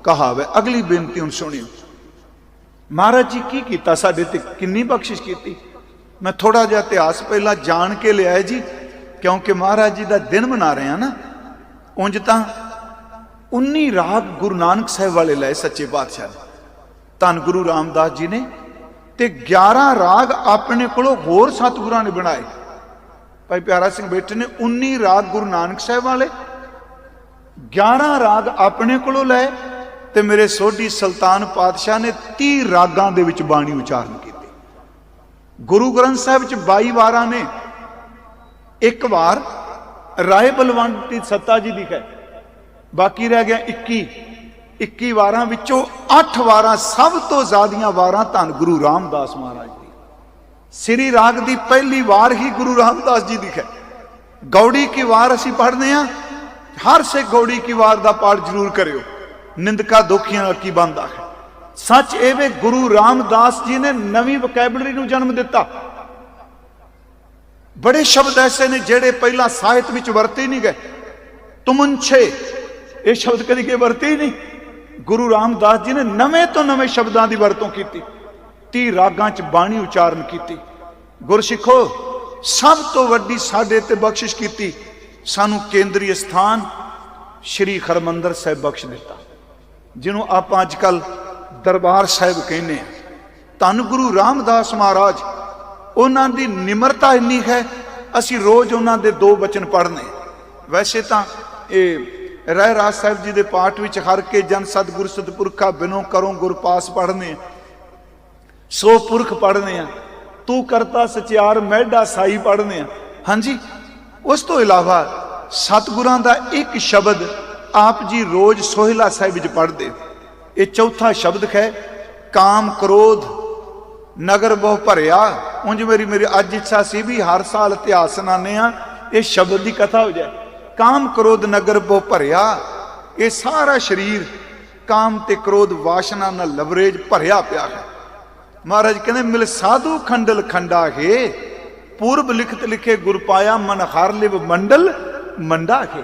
A: कहावे। अगली बेनती हुण सुनियो, महाराज जी की कीता साडे ते, किन्नी बख्शिश की। मैं थोड़ा जिहा इतिहास पहला जान के लिया जी, क्योंकि महाराज जी का दिन मना रहे हैं ना। उंज तां 19 राग गुरु नानक साहब वाले लाए सच्चे पातशाह ने, धन गुरु रामदास जी ने, ते 11 राग अपने कोलों होर सतगुरां ने बनाए। भाई प्यारा सिंह बैठे ने, 19 राग गुरु नानक साहब वाले, 11 राग अपने कोलों लाए, ते मेरे सोढ़ी सुल्तान पातशाह ने 30 रागां दे विच बाणी उचारण की। गुरु ग्रंथ साहब च 22 वारां ने, एक वार राय बलवंत की सत्ता जी दी है, बाकी रह गया 21 वारां विचों 8 वारां सब तो ज्यादा वारां धन गुरु रामदास महाराज दी। श्री राग दी पहली वार ही गुरु रामदास जी दी है। गौड़ी की वार असीं पढ़ने आ, हर से गौड़ी की वार दा पाठ जरूर करियो, निंदका दोखियां की बंदा है। सच एवे गुरु रामदास जी ने नवी वोकैबलरी नूं जन्म दिता। बड़े शब्द ऐसे ने जेड़े पहला साहित्य विच वरते ही नहीं गए। तुमुंछे ये शब्द कदी के वरते ही नहीं। गुरु रामदास जी ने नवे तो नवे शब्दां दी वरतों की, 30 रागां च बाणी उचारण की। गुरसिखो सब तो वड्डी साडे ते बख्शिश की, सानू केंद्रीय स्थान श्री हरमंदर साहिब बख्श दिता, जिन्हों आप अजकल दरबार साहिब कहने। धन गुरु रामदास महाराज, उन्हां दी निमरता इन्नी है, असी रोज उन्हां दे 2 वचन पढ़ने। वैसे तो ये राय राज साहिब जी दे पाठ विच हर के जन सतगुर सतपुरखा बिनो करो गुर पास पढ़ने, सो पुरख पढ़ने, तू करता सचियार मैडा साई पढ़ने। हाँ जी, उस तो इलावा सतगुरां दा एक शब्द आप जी रोज सोहिला साहिब विच पढ़दे। ये चौथा शब्द है, काम क्रोध नगर बहु भरिया। उंज मेरी अज इच्छा सी भी हर साल इतिहास सुनाने आ, ये शब्द की कथा हो जाए। काम क्रोध नगर बहु भरिया, ये सारा शरीर काम ते क्रोध वासना नाल लवरेज भरिया पिया है। महाराज कहते मिल साधु खंडल खंडा है, पूर्व लिखत लिखे गुर पाया मन हर लिव मंडल मंडा है।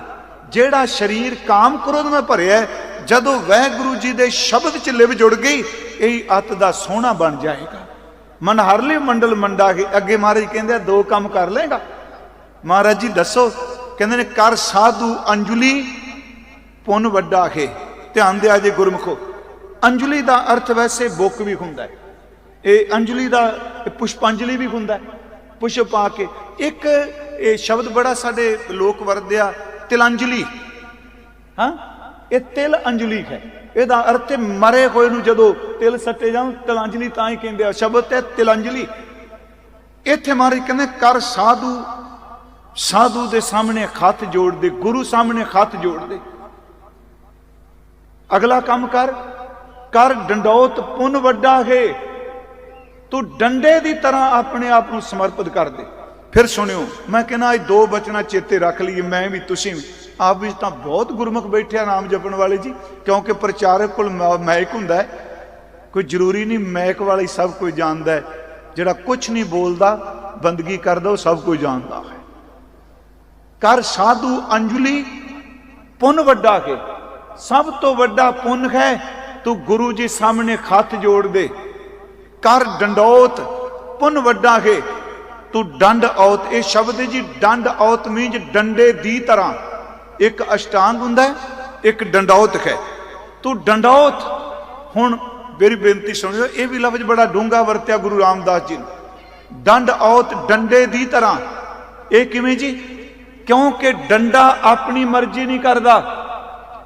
A: जेड़ा शरीर काम क्रोध में भरिया है, जदों वह गुरु जी दे शब्द च लिव जुड़ गई, यही अत दा सोहना बन जाएगा। मन हरले मंडल मंडा के। अगे महाराज कहते दो काम कर लेगा। महाराज जी दसो, कहते ने कर साधु अंजुली पुन वड्डा है। ध्यान दिया जे गुरमुखो, अंजुली का अर्थ वैसे बुक भी हुंदा है, ये अंजुली का पुष्पांजलि भी हुंदा है, पुष्प पा के। एक ये शब्द बड़ा साडे लोक वरदिया तिलांजलि। हाँ, ये तिल अंजलि है। ਇਹਦਾ अर्थ मरे होए नूं जदों तिल सट्टे जाओ तिलांजलि तां ही कहंदे आ। शब्द है तिलांजलि। इत्थे महाराज कहंदे कर साधु, साधु दे सामने हथ जोड़ दे, गुरु सामने हथ जोड़ दे। अगला काम कर, कर डंडौत पुन वड्डा है। तू डंडे की तरह अपने आप को समर्पित कर दे। फिर सुनियो, मैं कहना दो बचना चेते रख लीए, मैं भी तुसीं भी। आप भी तो बहुत गुरमुख बैठे नाम जपण वाले जी, क्योंकि प्रचारक को मैक हुंदा है, कोई जरूरी नहीं मैक वाला ही सब कुछ जानता है। जिहड़ा कुछ नहीं बोलता बंदगी करदा वो सब कुछ जानता है। कर साधु अंजुली पुन वड्डा के, सब तो वड्डा पुन है तू गुरु जी सामने हथ जोड़ दे। कर डंडौत पुन वड्डा है, तू डंड औत। ये शब्द जी डंड औत मीन डंडे दी तरह। एक अष्टांग हुंदा है, एक डंडौत है। तू डंडौत, हुण मेरी बेनती सुनियो, यह भी लफ्ज बड़ा डूंगा वरत्या गुरु रामदास जी ने। डंड औत डंडे दी तरह। ये किवें जी? क्योंकि डंडा अपनी मर्जी नहीं करता,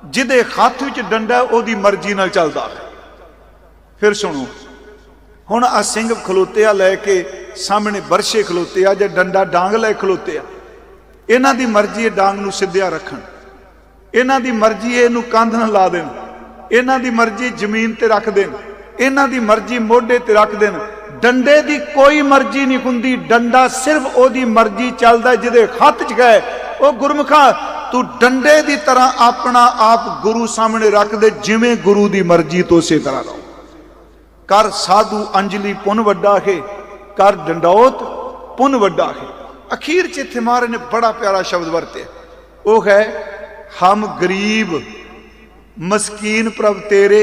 A: जिदे हथ विच डंडा ओदी मर्जी नाल चलदा है। फिर सुनो, हुण आ सिंह खलोते आ लैके सामने बरछे खलोते आ, जे डंडा डांग लै खलोते आ। इन्हां दी मर्जी है डांग नूं सिद्धिया रखण, इन्हां दी मर्जी है इहनूं कंध नाल ला देण, इन्हां दी मर्जी जमीन ते रख देण, इन्हां दी मर्जी मोढे ते रख देण। डंडे दी कोई मर्जी नहीं हुंदी, डंडा सिर्फ ओदी मर्जी चलदा जिहदे हत्थ च गए। ओ गुरमुखा, तू डंडे दी तरह अपना आप गुरु सामने रख दे, जिवें गुरु दी मर्जी तो उसे तरह रहो। कर साधु अंजलि पुन वड्डा है, कर डंडौत पुन वड्डा है। अखीर च इत्थे महाराज ने बड़ा प्यारा शब्द वरते, वो है हम गरीब मस्कीन प्रभ तेरे,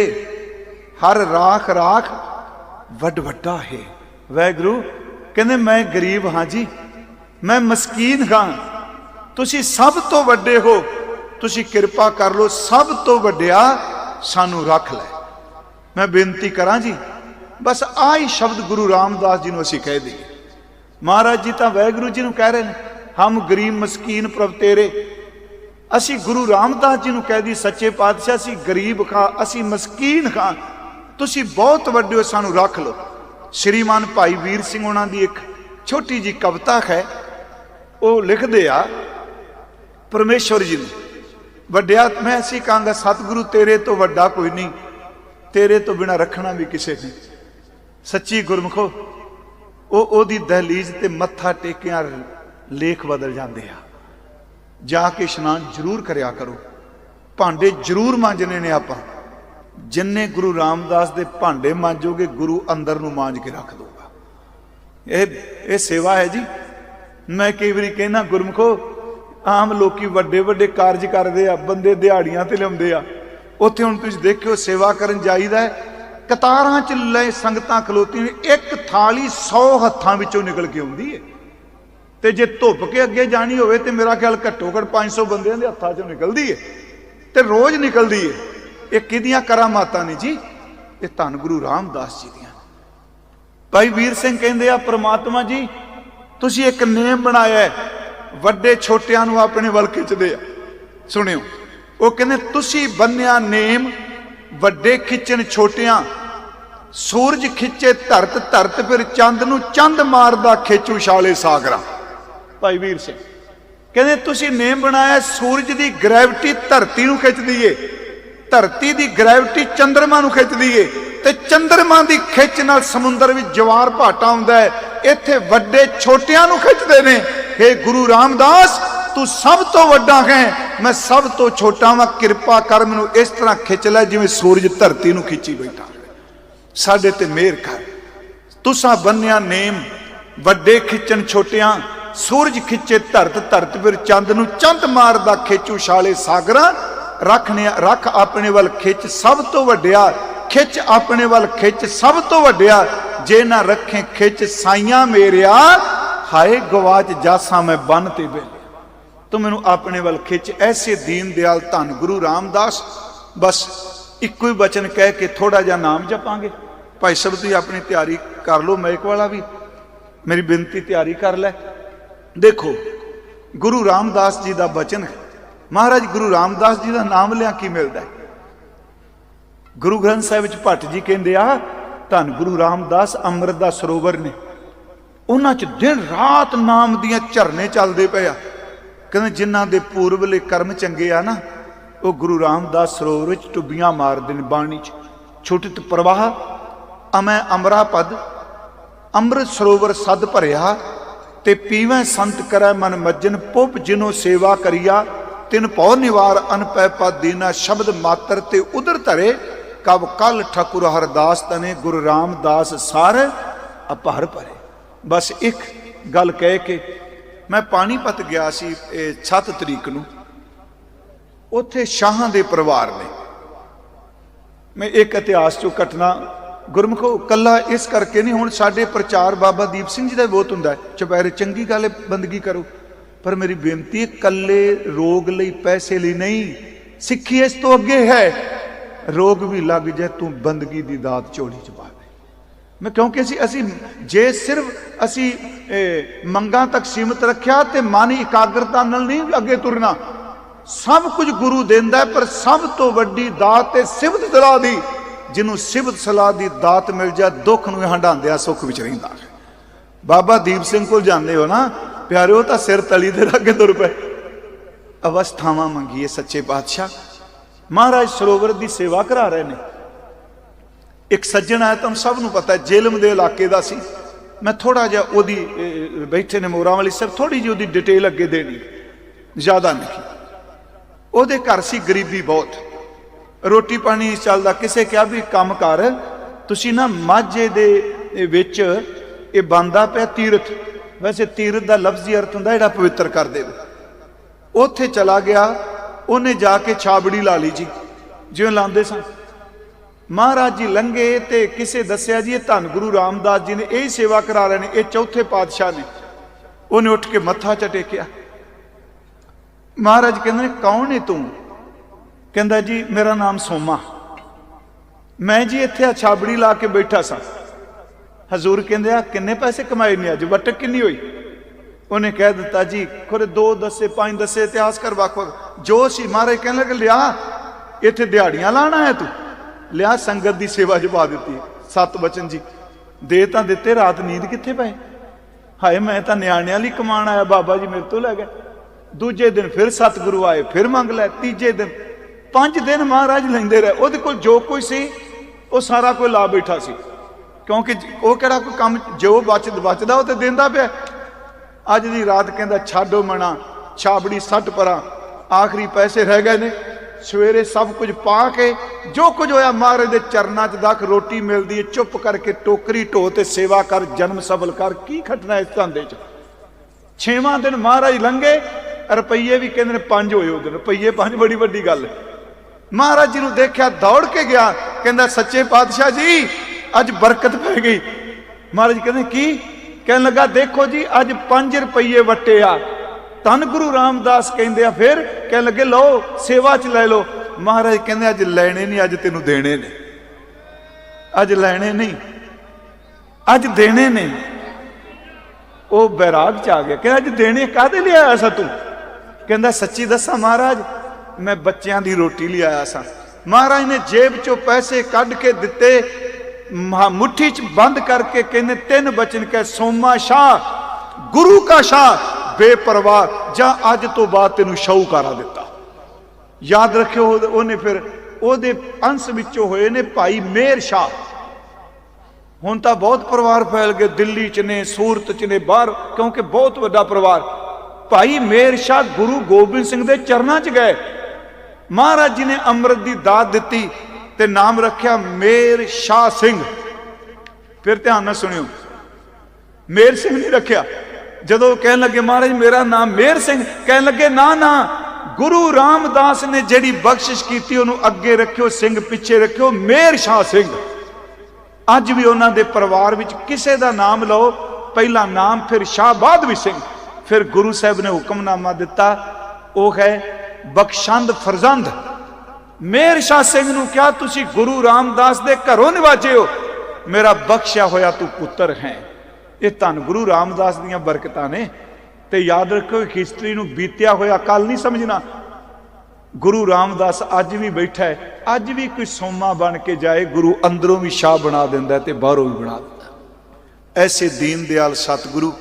A: हर राख राख वड वड्डा है। वाहिगुरू कहते मैं गरीब हाँ जी, मैं मस्कीन हाँ, तुसी सब तो वड्डे हो, तुसी कृपा कर लो, सब तो वड्डिया सानू रख लै। मैं बेनती करा जी, बस आ ही शब्द गुरु रामदास जी नूं असीं कह दईए। महाराज जी तो वाहिगुरू जी नूं कह रहे हैं, हम गरीब मस्कीन प्रभ तेरे। असी गुरु रामदास जी नूं कह दी, सच्चे पातशाह असी गरीब खां, असी मस्कीन खां, तुसी बहुत वड्डे हो, सानू रख लो। श्रीमान भाई वीर सिंह उन्हां दी एक छोटी जी कविता है, वो लिखदे आ परमेश्वर जी ने वड्डिया। मैं असी कहांगा सतगुरु तेरे तो वड्डा कोई नहीं, तेरे तो बिना रखना भी किसे नहीं। सच्ची गुरमुखो, ओदी दहलीज ते मत्था टेकिया लेख बदल जाते आ। जाके इशनान जरूर करया करो, भांडे जरूर मांजने ने। आपां जिन्ने गुरु रामदास दे भांडे मांजोगे, गुरु अंदर नूं मांज के रख दूगा। ये सेवा है जी। मैं कई बारी कहना गुरमुखो, आम लोग वड्डे वड्डे कारज करते आ, बंदे दिहाड़ियां ते लिआउंदे आ, उत्थे हुण तुसीं देखियो सेवा करन जाईदा है, कतारां च ले संगतां खलोतियां, एक थाली 100 हत्थां विचों निकल के आउंदी है। ते जे धुप के अगे जानी होवे ते मेरा ख्याल घट्टो घट 500 बंदियां दे हत्थां चों निकलदी है, ते रोज निकलदी है। ये किहदियां करामातां ने जी? ये धन गुरु रामदास जी दियां। भाई वीर सिंह कहंदे आ, परमात्मा जी तुसीं एक नेम बनाया है, वड्डे छोटियां नूं अपने वल खिचदे आ। सुनियो, वो कहंदे तुसीं बन्निया नेम, वड्डे खिचन छोटियां, सूरज खिचे धरत धरत, फिर चंद नूं चंद मारदा खिच उछाले सागरा। भाई वीर सिंह कहते तुसीं नेम बनाया, सूरज की ग्रैविटी धरती नूं खिचदी है, धरती की ग्रैविटी चंद्रमा नूं खिचदी है, ते चंद्रमा की खिच नाल समुंदर विच जवार भाटा आउंदा है। इत्थे वड्डे छोटियां नूं खिचदे ने। हे गुरु रामदास, तू सब तो वड्डा है, मैं सब तो छोटा वां, कृपा कर मैनूं इस तरह खिच लै जिवें सूरज धरती नूं खिची बैठा। साडे ते मेहर कर। तुसां बन्निया नेम, वड्डे खिचन छोटियां, सूरज खिचे धरत धरत, फिर चंद नूं चंद मारदा खिच उछाले सागरा। रख अपने वल खिच सब तो वड्डिया, खिच अपने वल खिच सब तो वड्डिया, जे ना रखे खिच साइया मेरिया, हाय गवाच जासा मैं बन ते बेले। तो मैनू अपने वाल खिच। ऐसे दीन दयाल धन गुरु रामदास। बस इको ही बचन कह के थोड़ा जा नाम जपांगे। भाई सब तुम अपनी तैयारी कर लो, मैक वाला भी मेरी बेनती तैयारी कर लै। देखो गुरु रामदास जी का बचन है। महाराज गुरु रामदास जी का नाम लिया की मिलता है? गुरु ग्रंथ साहिब विच भट्ट जी कहते आ धन गुरु रामदास अमृत का सरोवर ने, उन्हां च दिन रात नाम दियां झरने चलते पे आ। कहते जिन्हां दे पूर्वले कर्म चंगे आ ना, वो गुरु रामदास सरोवर विच टुब्बियां मारदे ने। बाणी च छुटित प्रवाह अमै अमरा पद, अमृत सरोवर सद भरिया, ते पीवै संत करै मन मज्जन, पुप जिनो सेवा करिया, तिन पौ निवार अनपै पद दीना, शब्द मात्र ते उदर धरे, कब कल ठकुर हरदास तने, गुरु रामदास सार अपहर भरे। बस एक गल कह के मैं पानीपत गया सी 7 तरीक नूं, उत्थे शाहां दे परिवार ने। मैं एक इतिहास चो घटना गुरमुखो कला इस करके नहीं, हुण साडे प्रचार बाबा दीप सिंह जी का बहुत हुंदा है, चुपैरे चंगी गल है बंदगी करो, पर मेरी बेनती है कल्ले रोग लई पैसे लई नहीं, सिक्खी इस तो अगे है। रोग भी लग जाए तू बंदगी दी दात झोली च पा दे। मैं क्योंकि असी जे सिर्फ असी मंगां तक सीमित रखिया तो मन एकाग्रता नाल नहीं अगे तुरना। सब कुछ गुरु देंदा है, पर सब तो वड्डी दात है सिफत सलाह दी। जिन्हों सिफत सलाह दी दात मिल जाए, दुख नूं हंडांदिया सुख विच रहिंदा है। बाबा दीप सिंह को जाते हो ना प्यारे, तो सिर तली दे अगे तुर पे। अवस्थावां मंगीए सच्चे पातशाह। महाराज सरोवर की सेवा करा रहे ने। एक सज्जन है, तुम सब नूं पता है, जेलम दे इलाके दा सी। मैं थोड़ा जिहा ओदी बैठे ने मोरां वाली सिर्फ थोड़ी जी ओदी डिटेल अगे देनी, ज़्यादा नहीं। ओदे घर सी गरीबी बहुत, रोटी पानी चलदा। किसे कहा भी काम कर, तुसीं ना माझे दे विच ये बनदा पिया तीरथ। वैसे तीरथ का लफ्जी अर्थ हुंदा जिहड़ा पवित्र कर दे। उत्थे चला गया, उन्हें जाके छाबड़ी ला ली जी, जिवें लांदे सन। महाराज जी लंघे ते किसे दस्या जी ये धन गुरु रामदास जी ने यही सेवा करा रहे हैं, ये चौथे पातशाह ने। उन्हें उठ के मत्था च टेकिया। महाराज कहते कौन है तू? कहता जी मेरा नाम सोमा, मैं जी इत्थे छाबड़ी ला के बैठा सा। हजूर कहते किन्ने पैसे कमाए ने अज, वटक किन्नी हुई? उन्हें कह दिता जी खुरे 2 दसे 5 दसे इतिहास कर वख जो सी। महाराज कहने लगे लिया इत्थे दिहाड़ियां लाना है तू, लिया संगत की सेवा च पा दी। 7 बचन जी दे तां दिते, रात नींद कित्थे पए? हाय मैं तां न्याणियां लई कमाण आया, बाबा जी मेरे तो लै गए। दूजे दिन फिर सतगुरु आए, फिर मंग लै। तीजे दिन 5 दिन महाराज लेंदे रहे। उहदे कोल जो कोई सी वो सारा कोई ला बैठा सी, क्योंकि वो किहड़ा कोई काम जो बचदा वो तो देंदा पिया। अज दी रात कहंदा छाडो मना, छाबड़ी सट परा, आखिरी पैसे रह गए ने। सवेरे सब कुछ पा के जो कुछ होया महाराज दे चरनां च दख, रोटी मिलदी है, चुप करके टोकरी ढो ते सेवा कर, जन्म सफल कर। की खटना इस धंधे च? 6वां दिन महाराज लंघे, रुपये भी कहते हैं 5 होए उस दिन। रुपये 5 बड़ी वड्डी गल। महाराज जी नूं देखिया, दौड़ के गया, कहंदा सच्चे पातशाह जी अज बरकत पै गई। महाराज कहते की? कहने लगा देखो जी अज 5 रुपये वटे आ, धन गुरु रामदास कहंदे आ। फिर कहने लगे लो सेवा च ले लो। महाराज कहंदे अज लैणे नहीं, अज तेनू देने ने। अज लैणे नहीं, अज देने ने। वो बैराग च आ गया, कहंदा अज देने काहदे लिए आया सा तू? कहंदा सच्ची दसा महाराज मैं बच्चों की रोटी ले आया सा। महाराज ने जेब चो पैसे कढ़ के दिते, मुट्ठी च बंद करके कहने 3 बचन कह, सोमा शाह गुरु का शाह बेपरवाह, जा अज तो बाद तेनू शाहूकारा दिता। याद रखियो उन्हें फिर ओदे अंश विचों होए ने भाई मेहर शाह। हुण तां बहुत परिवार फैल गए, दिल्ली च ने, सूरत च ने, बाहर, क्योंकि बहुत वड्डा परिवार। भाई मेहर शाह गुरु गोबिंद सिंह दे चरनां च गए। महाराज जी ने अमृत की दात दी ते नाम रखिया मेहर शाह सिंह। फिर ध्यान नाल सुनियो, मेहर सिंह नहीं रखिया। जदों कहन लगे महाराज मेरा नाम मेहर सिंह, कहन लगे ना ना, गुरु रामदास ने जिहड़ी बख्शिश की उन्होंने अगे रखियो, सिंह पिछे रखियो, मेहर शाह सिंह। अज भी उन्होंने परिवार विच किसी का नाम लो, पहला नाम फिर शाहबाद भी सिंह, फिर गुरु साहब ने हुक्मनामा दिता, वह है बख्शंद फरजंद। मेहर शाह सिंह नूं क्या तुसी गुरु रामदास दे घरों निवाजे हो, मेरा बख्शिया होया तू पुत्र है। ये धन गुरु रामदास दीयां बरकतां ने। ते याद रखो हिस्टरी नूं बीतिया होया कल नहीं समझना। गुरु रामदास अज भी बैठा है, अज भी कोई सोमा बन के जाए, गुरु अंदरों भी शाह बना दिंदा ते बाहरों भी बना दिंदा। ऐसे दीन दयाल सतगुरु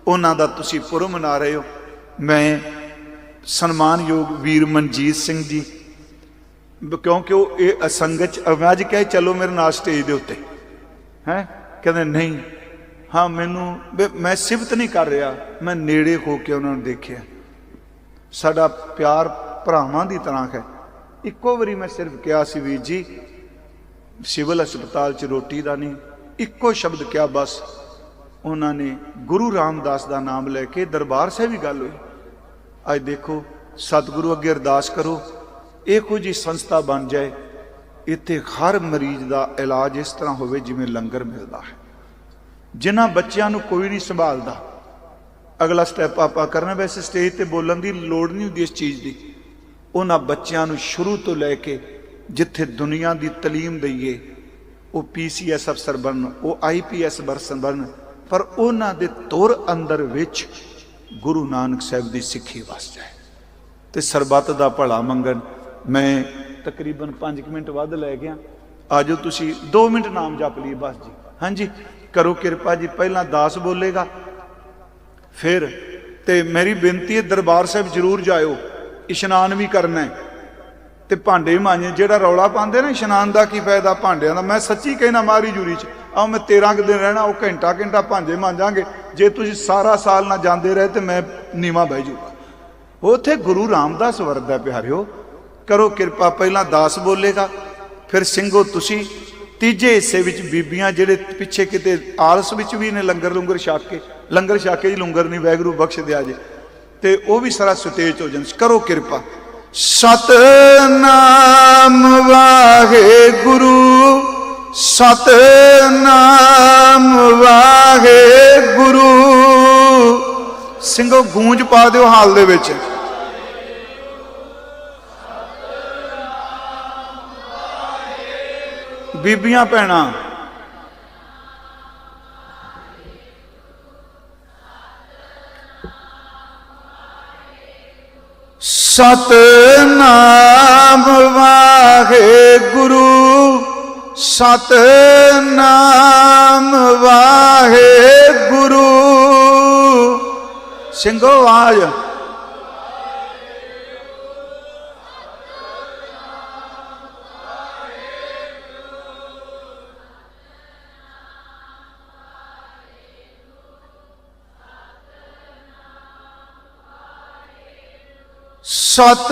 A: उन्हां दा तुसीं पुरब मना रहे हो। मैं सन्मानयोग वीर मनजीत सिंह जी, क्योंकि वो ये असंगत मैं अज कहे चलो मेरे नाल स्टेज के उत्ते हैं, कहते नहीं हाँ मैनू मैं सिफत नहीं कर रहा, मैं नेड़े हो के उन्होंने देखिया। साडा प्यार भरावां दी तरह है। इक्को बारी मैं सिर्फ कहा सी वीर जी सिविल हस्पताल च रोटी का नहीं, इक्को शब्द क्या बस, उन्होंने गुरु रामदास का नाम लैके दरबार साहब भी गल हुई। अज देखो सतगुरु अगे अरदास करो इहो जी संस्था बन जाए, इत्थे हर मरीज का इलाज इस तरह होवे जिवें लंगर मिलता है। जिन्हां बच्चों को कोई नहीं संभालता, अगला स्टैप आप करना, वैसे स्टेज पर बोलने की लोड़ नहीं होती इस चीज़ की। उन्हां बच्चों को शुरू तो लैके जिथे दुनिया की तलीम दईए, वो PCS अफसर बनन, वो IPS बरसन बनन, पर उन्हां दे तुर अंदर विच गुरु नानक साहब की सिक्खी वस जाए तो सरबत का भला मंगन। मैं तकरीबन 5 मिनट वध लै गया, आजो तुसी 2 मिनट नाम जप लिए बस जी। हाँ जी करो किरपा जी। पहला दास बोलेगा, फिर ते मेरी बेनती है दरबार साहब जरूर जाओ, इशनान भी करना है ते भांडे भी मांजे। जो रौला पाते ना इशनान का की फायदा भांडिया का, मैं सच्ची कहना मारी जूरी च आओ मैं 13 दिन रहना, वो घंटा घंटा भांजे मांजांगे। जे तुसीं सारा साल ना जाते रहे तो मैं नीवा बह जूगा। उत्थे गुरु रामदास वरदा प्यारिओ। करो किरपा। पहला दास बोलेगा, फिर सिंघो तुसी। तीजे हिस्से विच बीबियां जिहड़े पिछे किते आलस विच भी ने लंगर लुंगर छक के, लंगर छक के जी लुंगर नहीं वैगुरू बख्श दिया जे, ते वो भी सारा सुतेज हो जाए। करो किरपा। सतनाम वाहे गुरु, सतनाम वाहे गुरु। सिंघो गूंज पा दिओ हाल दे विच। बीबियां भैणां सतनाम वाहे गुरु, सतनाम वाहे गुरु। सिंघो आवाज।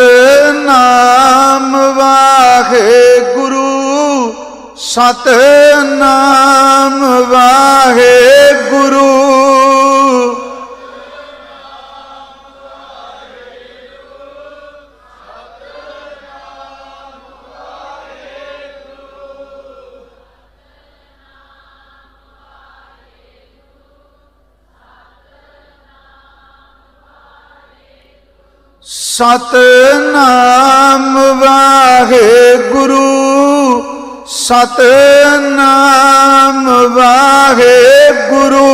A: सतनाम वाहे गुरु, सतनाम वाहे गुरु। सतनाम वाहे गुरु, सतनाम वाहे गुरु।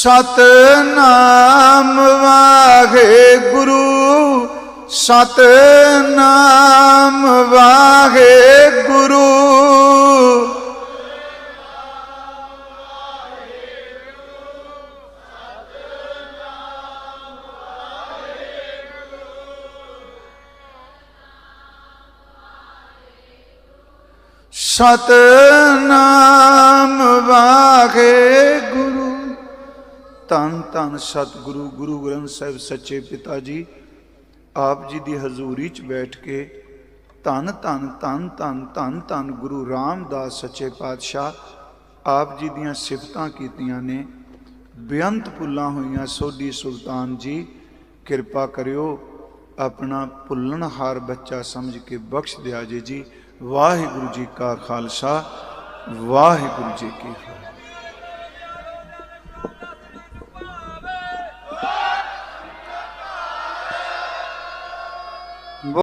A: सतनाम वाहे गुरु, सतनाम वाहे गुरु। सतनाम वाहे गुरु। धन धन सतगुरु गुरु ग्रंथ साहिब सच्चे पिता जी आप जी की हजूरी च बैठ के ਧੰਨ ਧੰਨ ਧੰਨ ਧੰਨ ਧੰਨ ਧੰਨ ਗੁਰੂ ਰਾਮਦਾਸ ਸੱਚੇ ਪਾਤਸ਼ਾਹ ਆਪ ਜੀ ਦੀਆਂ ਸਿਫਤਾਂ ਕੀਤੀਆਂ ਨੇ। ਬੇਅੰਤ ਭੁੱਲਾਂ ਹੋਈਆਂ ਸੋਢੀ ਸੁਲਤਾਨ ਜੀ, ਕਿਰਪਾ ਕਰਿਓ ਆਪਣਾ ਭੁੱਲਣਹਾਰ ਬੱਚਾ ਸਮਝ ਕੇ ਬਖਸ਼ ਦਿਆ ਜੇ ਜੀ। ਵਾਹਿਗੁਰੂ ਜੀ ਕਾ ਖਾਲਸਾ, ਵਾਹਿਗੁਰੂ ਜੀ ਕੀ ਫਤਿਹ।